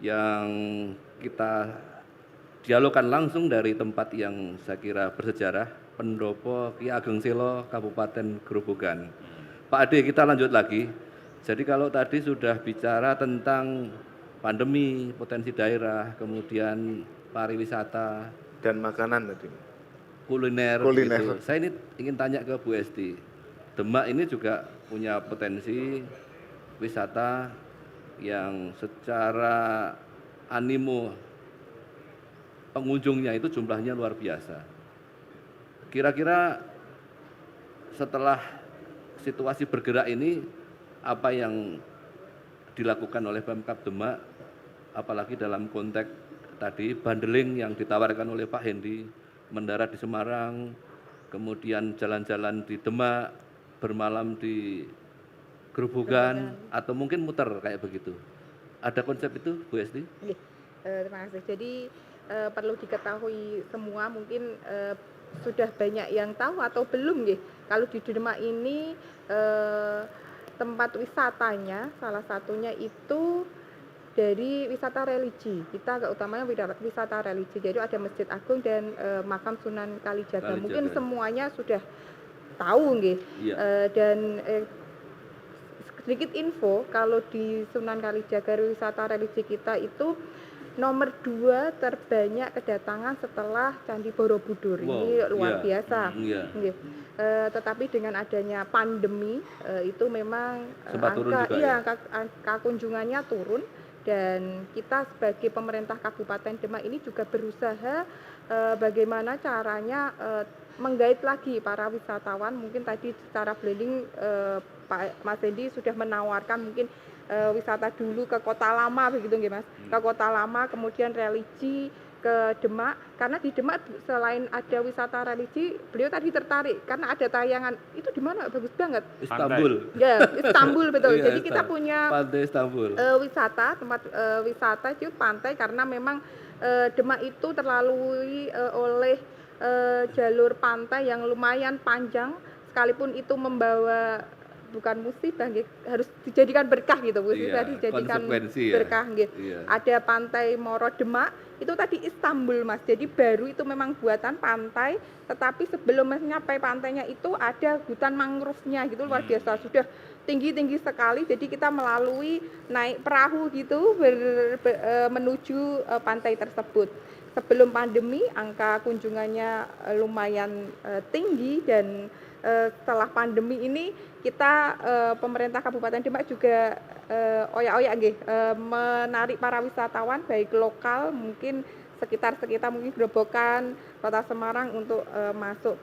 yang kita dialogkan langsung dari tempat yang saya kira bersejarah, Pendopo Ki Ageng Selo, Kabupaten Grobogan. Pak Ade, kita lanjut lagi. Jadi kalau tadi sudah bicara tentang pandemi, potensi daerah, kemudian pariwisata, Dan makanan tadi. kuliner. Kuliner. Gitu. Saya ini ingin tanya ke Bu Esti. Demak ini juga punya potensi wisata yang secara animo pengunjungnya itu jumlahnya luar biasa. Kira-kira setelah situasi bergerak ini, apa yang dilakukan oleh Pemkab Demak, apalagi dalam konteks tadi bundling yang ditawarkan oleh Pak Hendi, mendarat di Semarang, kemudian jalan-jalan di Demak, bermalam di Grobogan, atau mungkin muter kayak begitu. Ada konsep itu, Bu Esti? Terima kasih. Jadi perlu diketahui semua, mungkin sudah banyak yang tahu atau belum nggih. Kalau di Demak ini tempat wisatanya salah satunya itu dari wisata religi. Kita utamanya wisata religi. Jadi ada Masjid Agung dan makam Sunan Kalijaga. Mungkin semuanya sudah tahu nggih. Iya. Dan sedikit info, kalau di Sunan Kalijaga wisata religi kita itu nomor 2 terbanyak kedatangan setelah Candi Borobudur. Ini luar biasa. Nggih. Tetapi dengan adanya pandemi itu memang angka kunjungannya turun. Dan kita sebagai pemerintah Kabupaten Demak ini juga berusaha bagaimana caranya menggait lagi para wisatawan. Mungkin tadi secara blending Pak Mas Hendi sudah menawarkan mungkin wisata dulu ke Kota Lama begitu nggih Mas. Ke Kota Lama, kemudian religi ke Demak, karena di Demak selain ada wisata religi, beliau tadi tertarik karena ada tayangan itu di mana bagus banget. Istanbul. Ya, Istanbul betul. Iya, Jadi kita punya pantai Istanbul. Wisata, tempat wisata itu pantai, karena memang Demak itu terlalui oleh jalur pantai yang lumayan panjang, sekalipun itu membawa bukan musibah, harus dijadikan berkah gitu, musibah dijadikan berkah gitu. Ada pantai Moro Demak, itu tadi Istanbul Mas, jadi baru itu memang buatan pantai, tetapi sebelum nyampe pantainya itu ada hutan mangrove-nya gitu, luar biasa. Sudah tinggi sekali, jadi kita melalui naik perahu gitu menuju pantai tersebut. Sebelum pandemi angka kunjungannya lumayan tinggi, dan setelah pandemi ini kita pemerintah Kabupaten Demak juga oyak-oyak nggih menarik para wisatawan baik lokal mungkin sekitar mungkin Grobogan, Kota Semarang untuk masuk.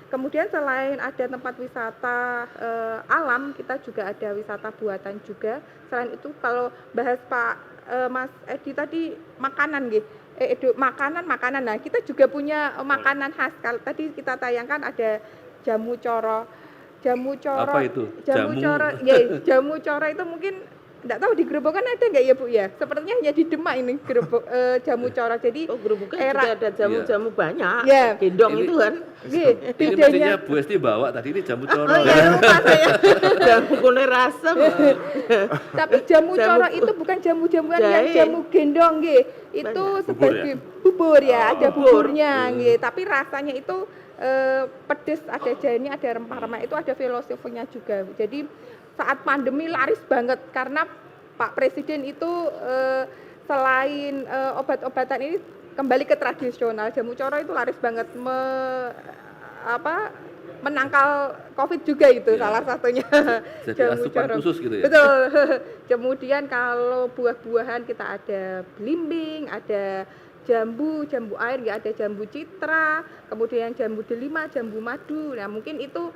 Kemudian selain ada tempat wisata alam, kita juga ada wisata buatan juga. Selain itu kalau bahas Pak Mas Edi tadi makanan nggih. Makanan. Nah, kita juga punya makanan khas. Kalau tadi kita tayangkan ada jamu coro. Apa itu? Jamu coro itu mungkin enggak tahu di Grobogan ada enggak ya Bu ya? Sepertinya hanya di Demak ini jamu coro. Jadi Grobogan juga ada jamu-jamu banyak. Ya. Gendong Ini- itu kan. Nggih, Ini mestinya Bu Esti bawa tadi ini jamu coro. Oh iya, lupa saya. Jamu kuning asem. Tapi jamu Jamu coro itu bukan jamu-jamuan yang jahe. jamu gendong nggih. Itu Banyak. sebagai bubur ya, ada bubur. buburnya nggih. Tapi rasanya itu pedes, ada jahenya, ada rempah-rempah, itu ada filosofinya juga. Jadi saat pandemi laris banget karena Pak Presiden itu selain obat-obatan ini kembali ke tradisional. Jamu coro itu laris banget menangkal COVID juga itu Ya. salah satunya. Jadi Jamu asupan coro. khusus gitu ya. Betul. Kemudian kalau buah-buahan kita ada belimbing, ada jambu air, ya ada jambu citra, kemudian jambu delima, jambu madu. Nah, mungkin itu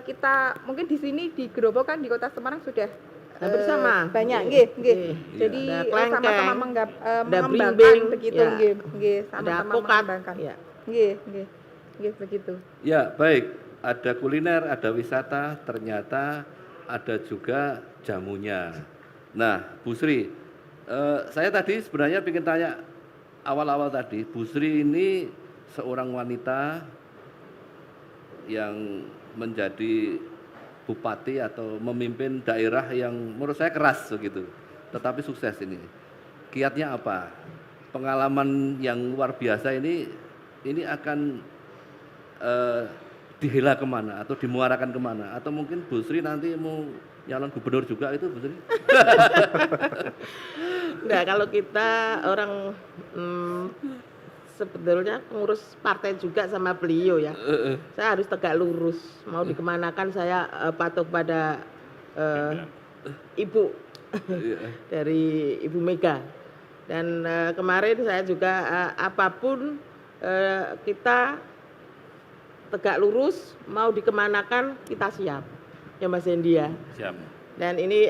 kita mungkin di sini di Grobogan di Kota Semarang sudah Hampir sama. banyak Nggih. nggih. Nggih. Jadi Ada kelengkeng, sama-sama ada mengembangkan belimbing, begitu ya. nggih, Ada sama-sama alpukat. mengembangkan. Ya. Nggih, begitu. Ya, baik. Ada kuliner, ada wisata, ternyata ada juga jamunya. Nah, Bu Sri, saya tadi sebenarnya ingin tanya awal-awal tadi, Bu Sri ini seorang wanita yang menjadi bupati atau memimpin daerah yang menurut saya keras begitu, tetapi sukses ini. Kiatnya apa? Pengalaman yang luar biasa ini akan dihela kemana atau dimuarakan kemana, atau mungkin Bu Sri nanti mau nyalon gubernur juga itu Bu Sri? Nah, kalau kita orang sebetulnya ngurus partai juga sama beliau ya. Saya harus tegak lurus. Mau dikemanakan saya patuh pada Ibu dari Ibu Mega. Dan kemarin saya juga apapun kita tegak lurus, mau dikemanakan kita siap. Ya Mas Hendy ya. Siap. Dan ini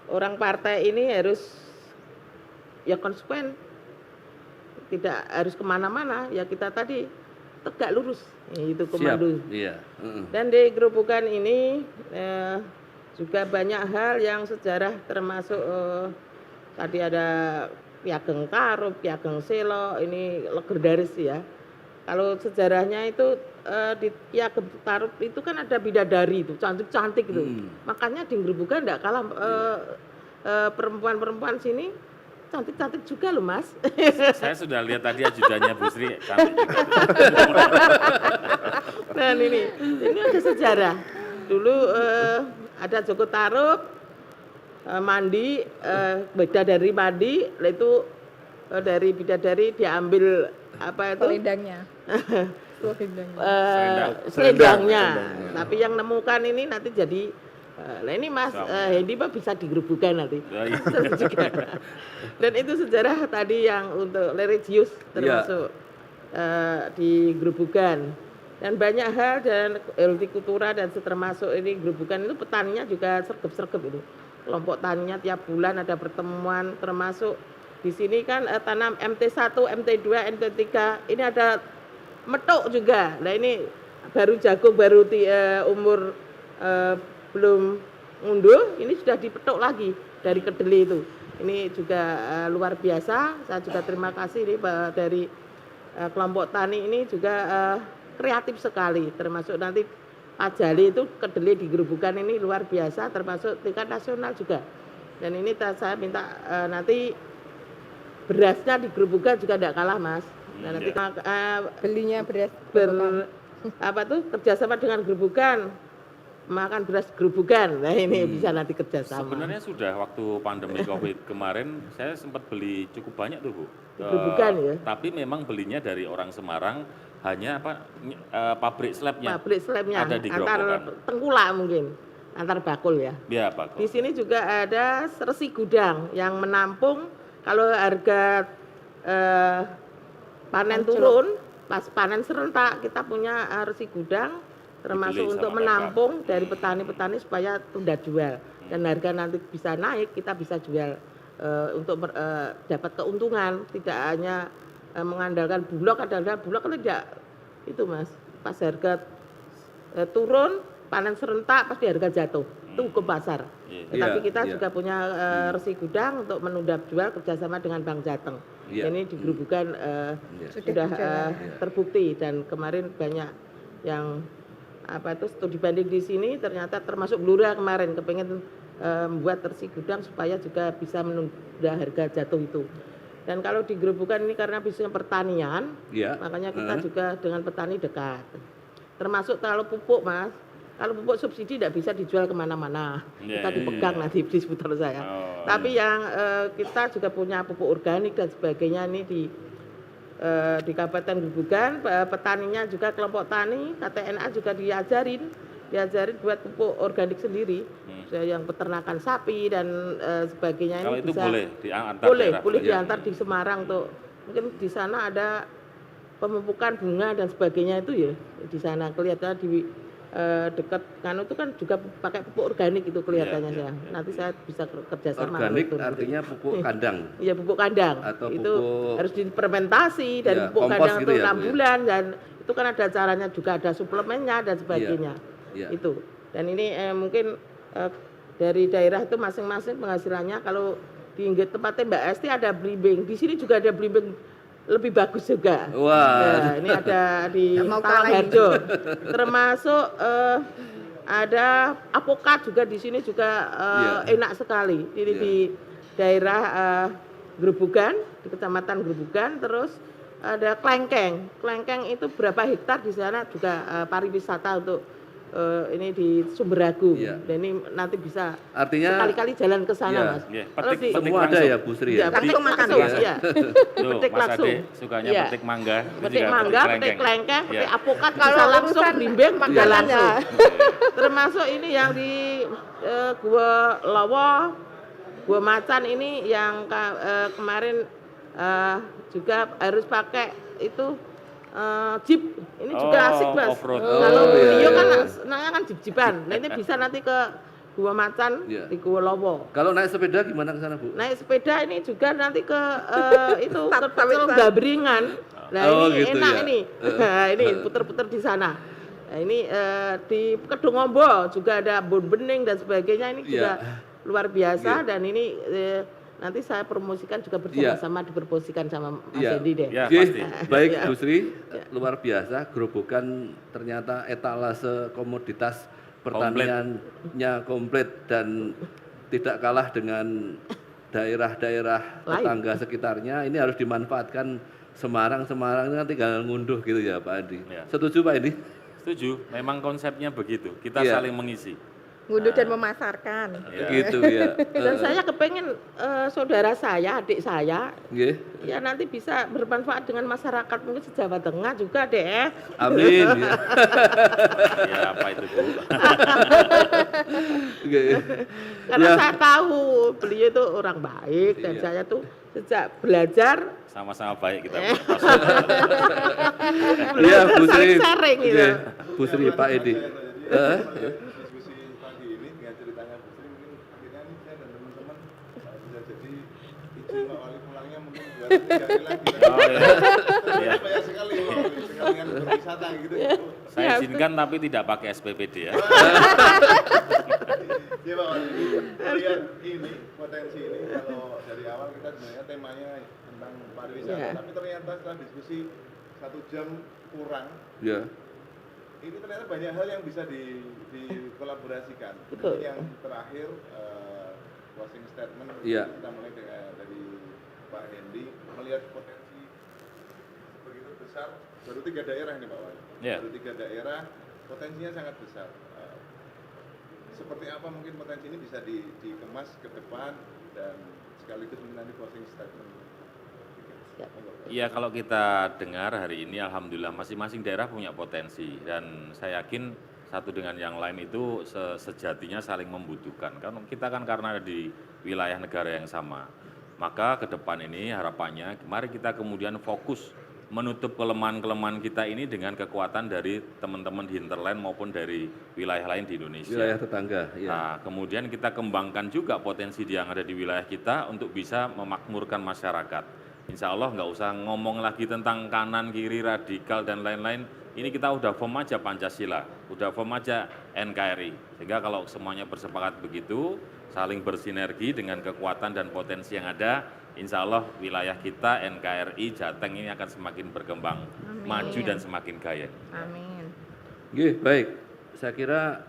orang partai ini harus ya konsekuen, tidak harus kemana-mana, ya kita tadi tegak lurus, ya, itu komando. Siap. Iya. Dan di Grobogan ini juga banyak hal yang sejarah, termasuk tadi ada Ki Ageng Karup, Ki Ageng Selo, ini legendaris ya. Kalau sejarahnya itu di Ki Ageng Karup itu kan ada bidadari itu, cantik-cantik itu. Makanya di Grobogan enggak kalah perempuan-perempuan sini cantik-cantik juga loh Mas. Saya sudah lihat tadi ajudannya Bu Sri, cantik juga. Nah ini ada sejarah. Dulu ada Joko Tarub mandi, bidadari mandi, lah itu dari bidadari diambil apa itu? Selendangnya. Selendangnya. Tapi yang nemukan ini nanti jadi nah ini Mas Hendy Pak bisa digerubukan nanti. Iya. Dan itu sejarah tadi yang untuk religius termasuk di Grobogan. Dan banyak hal dan hortikultura dan termasuk ini Grobogan itu petaninya juga sergap-sergap itu. Kelompok taninya tiap bulan ada pertemuan, termasuk di sini kan tanam MT1, MT2, MT3. Ini ada metok juga. Nah ini baru jagung baru umur belum ngunduh, ini sudah dipetok lagi dari kedelai itu. Ini juga luar biasa. Saya juga terima kasih nih dari kelompok tani ini juga kreatif sekali. Termasuk nanti Pak Jali itu kedelai di Grobogan ini luar biasa, termasuk tingkat nasional juga. Dan ini saya minta nanti berasnya di Grobogan juga tidak kalah Mas. Nah, nanti Belinya beras kerjasama dengan Grobogan. makan beras gerobokan. Nah ini bisa nanti kerjasama. Sebenarnya sudah waktu pandemi COVID kemarin saya sempat beli cukup banyak tuh Bu. Gerobokan ya. Tapi memang belinya dari orang Semarang hanya pabrik slabnya. Pabrik slabnya ada di antar Grobogan. Tengkulak mungkin, antar bakul ya. Ya Pak. Di sini juga ada resi gudang yang menampung kalau harga panen turun, pas panen serentak kita punya resi gudang termasuk Dibeli untuk sama menampung dari petani-petani supaya tunda jual dan harga nanti bisa naik, kita bisa jual untuk dapat keuntungan, tidak hanya mengandalkan bulog. Kadang-kadang bulog kan tidak itu Mas, pas harga turun panen serentak pasti harga jatuh itu hukum pasar. Tetapi kita juga punya resi gudang untuk menunda jual kerjasama dengan Bank Jateng. Ini di Grobogan sudah terbukti dan kemarin banyak yang studi banding di sini, ternyata termasuk Blora kemarin kepengen membuat resi gudang supaya juga bisa menunda harga jatuh itu. Dan kalau di Grobogan ini karena bisnisnya pertanian, makanya kita juga dengan petani dekat. Termasuk kalau pupuk Mas, kalau pupuk subsidi tidak bisa dijual kemana-mana, kita dipegang nanti di seputar saya. Tapi yang kita juga punya pupuk organik dan sebagainya ini di Kabupaten Grobogan, petaninya juga kelompok tani, KTNA juga diajarin buat pupuk organik sendiri, yang peternakan sapi dan sebagainya. Kalau ini itu bisa boleh diantar di Semarang tuh. Mungkin di sana ada pemupukan bunga dan sebagainya itu ya, di sana kelihatannya di dekat kan itu kan juga pakai pupuk organik itu kelihatannya saya. Nanti saya bisa kerjasama. Organik artinya pupuk kandang. Iya pupuk kandang. Atau itu pupuk harus difermentasi dan pupuk kompos kandang gitu itu ya, 6 bulan dan itu kan ada caranya juga, ada suplemennya dan sebagainya. Itu. Dan ini mungkin dari daerah itu masing-masing penghasilannya. Kalau di tempatnya Mbak Esti ada blimbing, di sini juga ada blimbing lebih bagus juga. Nah, ini ada di Tawangharjo. Termasuk ada apokat juga di sini juga enak sekali. Ini di daerah Grobogan, di Kecamatan Grobogan. Terus ada Klengkeng. Klengkeng itu berapa hektar di sana juga pariwisata untuk ini di Sumberagu. Dan ini nanti bisa artinya sekali-kali jalan ke sana Mas. Semua ada ya Bu Sri ya. Petik langsung ya. Petik langsung. Sukanya petik mangga. Petik mangga, petik kelengkeng, petik apokat kalau langsung bimbing juga langsung. Termasuk ini yang di Gua Lawo, Gua Macan ini yang kemarin juga harus pakai itu jeep. Ini juga asik Mas. Kalau beliau kan senangnya kan jeep-jeepan. Nah ini bisa nanti ke Gua Macan di Gua Lawo. Kalau naik sepeda gimana ke sana Bu? Naik sepeda ini juga nanti ke itu ke Gabringan. Nah ini gitu enak ini. Ini puter-puter di sana. Nah ini di Kedungombo juga ada Bon Bening dan sebagainya, ini juga luar biasa. Dan ini nanti saya promosikan juga bersama-sama, dipromosikan sama Mas Hendy deh. Baik Bu Sri, luar biasa. Grobogan ternyata etalase komoditas pertaniannya komplit dan tidak kalah dengan daerah-daerah tetangga sekitarnya. Ini harus dimanfaatkan. Semarang ini kan tinggal ngunduh gitu ya Pak Andi. Setuju Pak Andi? Setuju, memang konsepnya begitu, kita saling mengisi. Ngunduh dan memasarkan. Gitu ya. Dan saya kepengen saudara saya, adik saya, ya nanti bisa bermanfaat dengan masyarakat mungkin se-Jawa Tengah juga deh. Amin. Ya apa itu Bu? Karena saya tahu beliau itu orang baik dan saya tuh sejak belajar sama-sama baik kita. Iya Bu Sri. Sharing gitu. Bu Sri, Pak Edi. Saya izinkan tapi tidak pakai SPPD ya. Ya Pak Wali, lihat ini potensi ini, kalau dari awal kita sebenarnya temanya tentang pariwisata, tapi ternyata setelah diskusi 1 jam kurang, ini ternyata banyak hal yang bisa dikolaborasikan. Yang terakhir closing statement kita mulai dari Pak Hendy, melihat potensi begitu besar, baru 3 daerah ini Pak Wali, baru 3 daerah potensinya sangat besar. seperti apa mungkin potensi ini bisa dikemas ke depan dan sekaligus mungkin nanti closing statement. Iya, kalau kita dengar hari ini alhamdulillah masing-masing daerah punya potensi dan saya yakin satu dengan yang lain itu sejatinya saling membutuhkan. Kan kita kan karena ada di wilayah negara yang sama. Maka ke depan ini harapannya mari kita kemudian fokus menutup kelemahan-kelemahan kita ini dengan kekuatan dari teman-teman di hinterland maupun dari wilayah lain di Indonesia. Wilayah tetangga, ya. Nah, kemudian kita kembangkan juga potensi yang ada di wilayah kita untuk bisa memakmurkan masyarakat. Insya Allah nggak usah ngomong lagi tentang kanan, kiri, radikal, dan lain-lain. Ini kita udah form aja Pancasila, udah form aja NKRI. Sehingga kalau semuanya bersepakat begitu, saling bersinergi dengan kekuatan dan potensi yang ada, insya Allah wilayah kita, NKRI, Jateng ini akan semakin berkembang, Amin. maju dan semakin kaya. Amin. Nggih, baik. Saya kira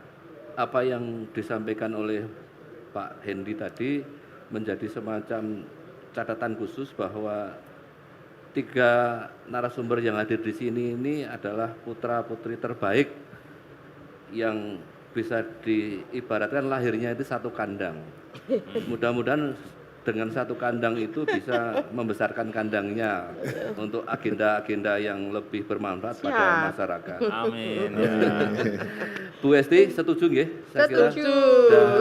apa yang disampaikan oleh Pak Hendy tadi menjadi semacam catatan khusus bahwa 3 narasumber yang hadir di sini ini adalah putra-putri terbaik yang bisa diibaratkan lahirnya itu satu kandang. Mudah-mudahan dengan satu kandang itu bisa membesarkan kandangnya untuk agenda-agenda yang lebih bermanfaat pada masyarakat. Amin. Ya. Bu Esti setuju nggih? Setuju. Dan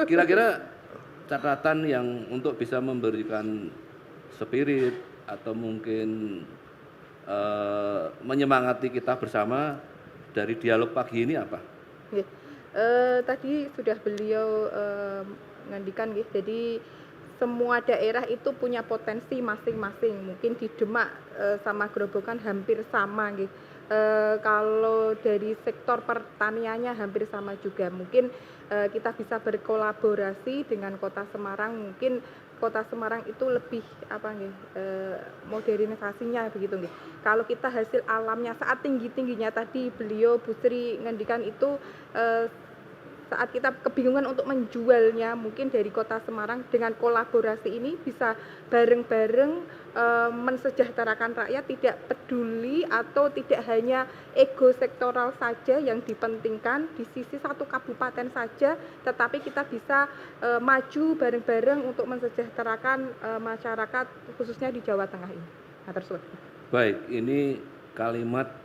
kira-kira catatan yang untuk bisa memberikan spirit atau mungkin menyemangati kita bersama dari dialog pagi ini apa? Tadi sudah beliau ngendikan gitu. Jadi semua daerah itu punya potensi masing-masing. Mungkin di Demak sama Grobogan hampir sama gitu. Kalau dari sektor pertaniannya hampir sama juga. Mungkin kita bisa berkolaborasi dengan Kota Semarang. Mungkin Kota Semarang itu lebih modernisasinya begitu nih. Kalau kita hasil alamnya saat tinggi-tingginya tadi beliau Bu Sri ngendikan itu saat kita kebingungan untuk menjualnya, mungkin dari Kota Semarang dengan kolaborasi ini bisa bareng-bareng mensejahterakan rakyat, tidak peduli atau tidak hanya ego sektoral saja yang dipentingkan di sisi satu kabupaten saja, tetapi kita bisa maju bareng-bareng untuk mensejahterakan masyarakat khususnya di Jawa Tengah ini. Baik, ini kalimat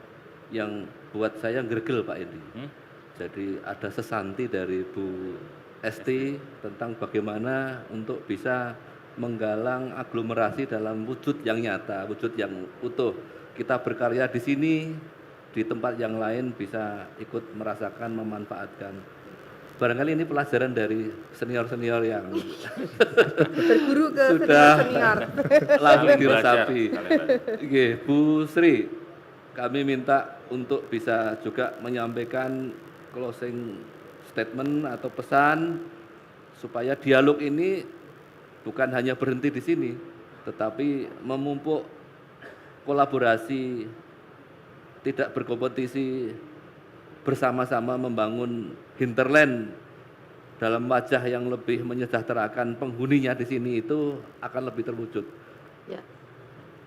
yang buat saya gergel Pak Edi. Jadi ada sesanti dari Bu Esti tentang bagaimana untuk bisa menggalang aglomerasi dalam wujud yang nyata, wujud yang utuh. Kita berkarya di sini, di tempat yang lain bisa ikut merasakan, memanfaatkan. Barangkali ini pelajaran dari senior-senior yang berguru ke sudah senior. langsung diresapi. Oke, Bu Sri, kami minta untuk bisa juga menyampaikan closing statement atau pesan supaya dialog ini bukan hanya berhenti di sini, tetapi memumpuk kolaborasi, tidak berkompetisi, bersama-sama membangun hinterland dalam wajah yang lebih menyejahterakan penghuninya di sini itu akan lebih terwujud. Ya.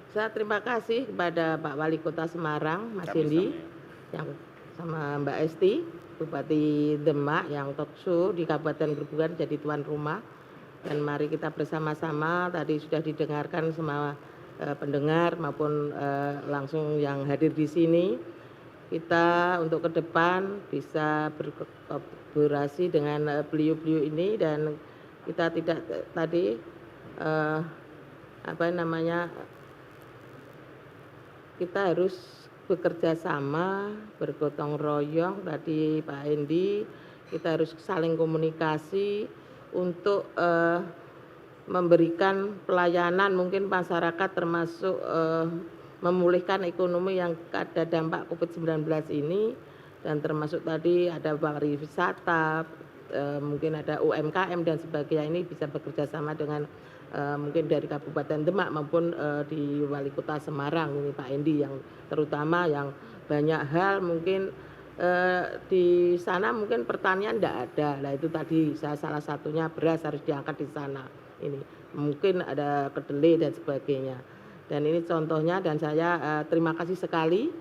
Saya terima kasih kepada Pak Wali Kota Semarang, Mas Hendy, yang sama Mbak Esti, Bupati Demak yang talkshow di Kabupaten Grobogan jadi tuan rumah. Dan mari kita bersama-sama, tadi sudah didengarkan semua pendengar maupun langsung yang hadir di sini. Kita untuk ke depan bisa berkolaborasi dengan beliau-beliau ini dan kita tidak tadi kita harus bekerja sama, bergotong royong. Tadi Pak Hendy, kita harus saling komunikasi untuk memberikan pelayanan mungkin masyarakat termasuk memulihkan ekonomi yang ada dampak COVID-19 ini dan termasuk tadi ada pariwisata, mungkin ada UMKM dan sebagainya ini bisa bekerja sama dengan mungkin dari Kabupaten Demak maupun di Wali Kota Semarang ini Pak Hendy yang terutama yang banyak hal mungkin di sana mungkin pertanian tidak ada. Nah itu tadi salah satunya beras harus diangkat di sana. Ini mungkin ada kedelai dan sebagainya. Dan ini contohnya dan saya terima kasih sekali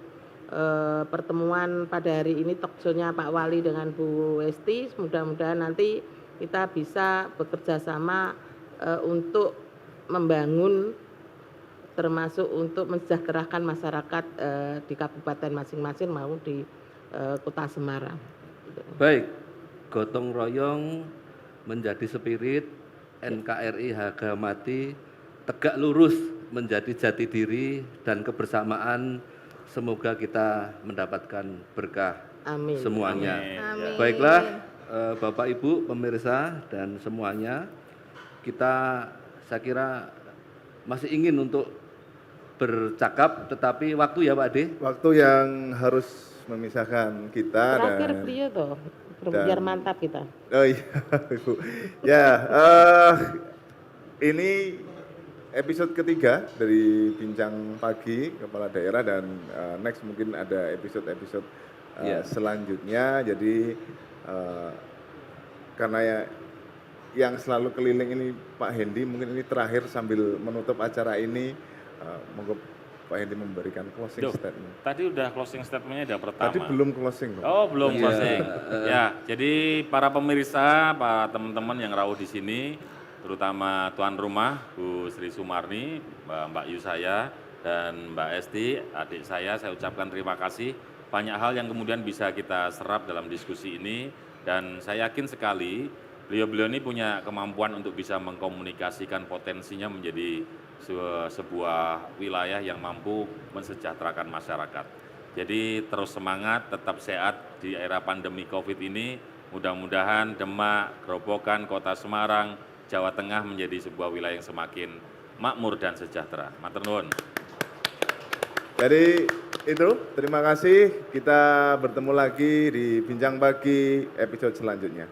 pertemuan pada hari ini talkshow-nya Pak Wali dengan Bu Westi. Mudah-mudahan nanti kita bisa bekerja sama untuk membangun, termasuk untuk mensejahterakan masyarakat di kabupaten masing-masing maupun di Kota Semarang. Baik, gotong royong menjadi spirit, NKRI harga mati, tegak lurus menjadi jati diri dan kebersamaan. Semoga kita mendapatkan berkah Amin. semuanya. Amin. Baiklah, Bapak Ibu pemirsa dan semuanya, saya kira masih ingin untuk bercakap, tetapi waktu ya Pak Ade. Waktu yang harus memisahkan kita Terakhir dan beliau toh, biar mantap kita. oh iya Ibu. Ya, ini episode ketiga dari Bincang Pagi Kepala Daerah, dan next mungkin ada episode-episode selanjutnya. Jadi karena yang selalu keliling ini Pak Hendy, mungkin ini terakhir sambil menutup acara ini, monggo Pak Hendy memberikan closing statement. Tadi udah closing statementnya udah pertama. Tadi belum closing, Pak. Oh, belum closing. Ya, jadi para pemirsa, para teman-teman yang rawuh di sini, terutama tuan rumah Bu Sri Sumarni, Mbak Yu saya, dan Mbak Esti, adik saya ucapkan terima kasih. Banyak hal yang kemudian bisa kita serap dalam diskusi ini, dan saya yakin sekali beliau-beliau ini punya kemampuan untuk bisa mengkomunikasikan potensinya menjadi sebuah wilayah yang mampu mensejahterakan masyarakat. Jadi terus semangat, tetap sehat di era pandemi COVID ini. Mudah-mudahan Demak, Grobogan, Kota Semarang, Jawa Tengah menjadi sebuah wilayah yang semakin makmur dan sejahtera. Matur nuwun. Jadi itu, terima kasih. Kita bertemu lagi di Bincang Pagi episode selanjutnya.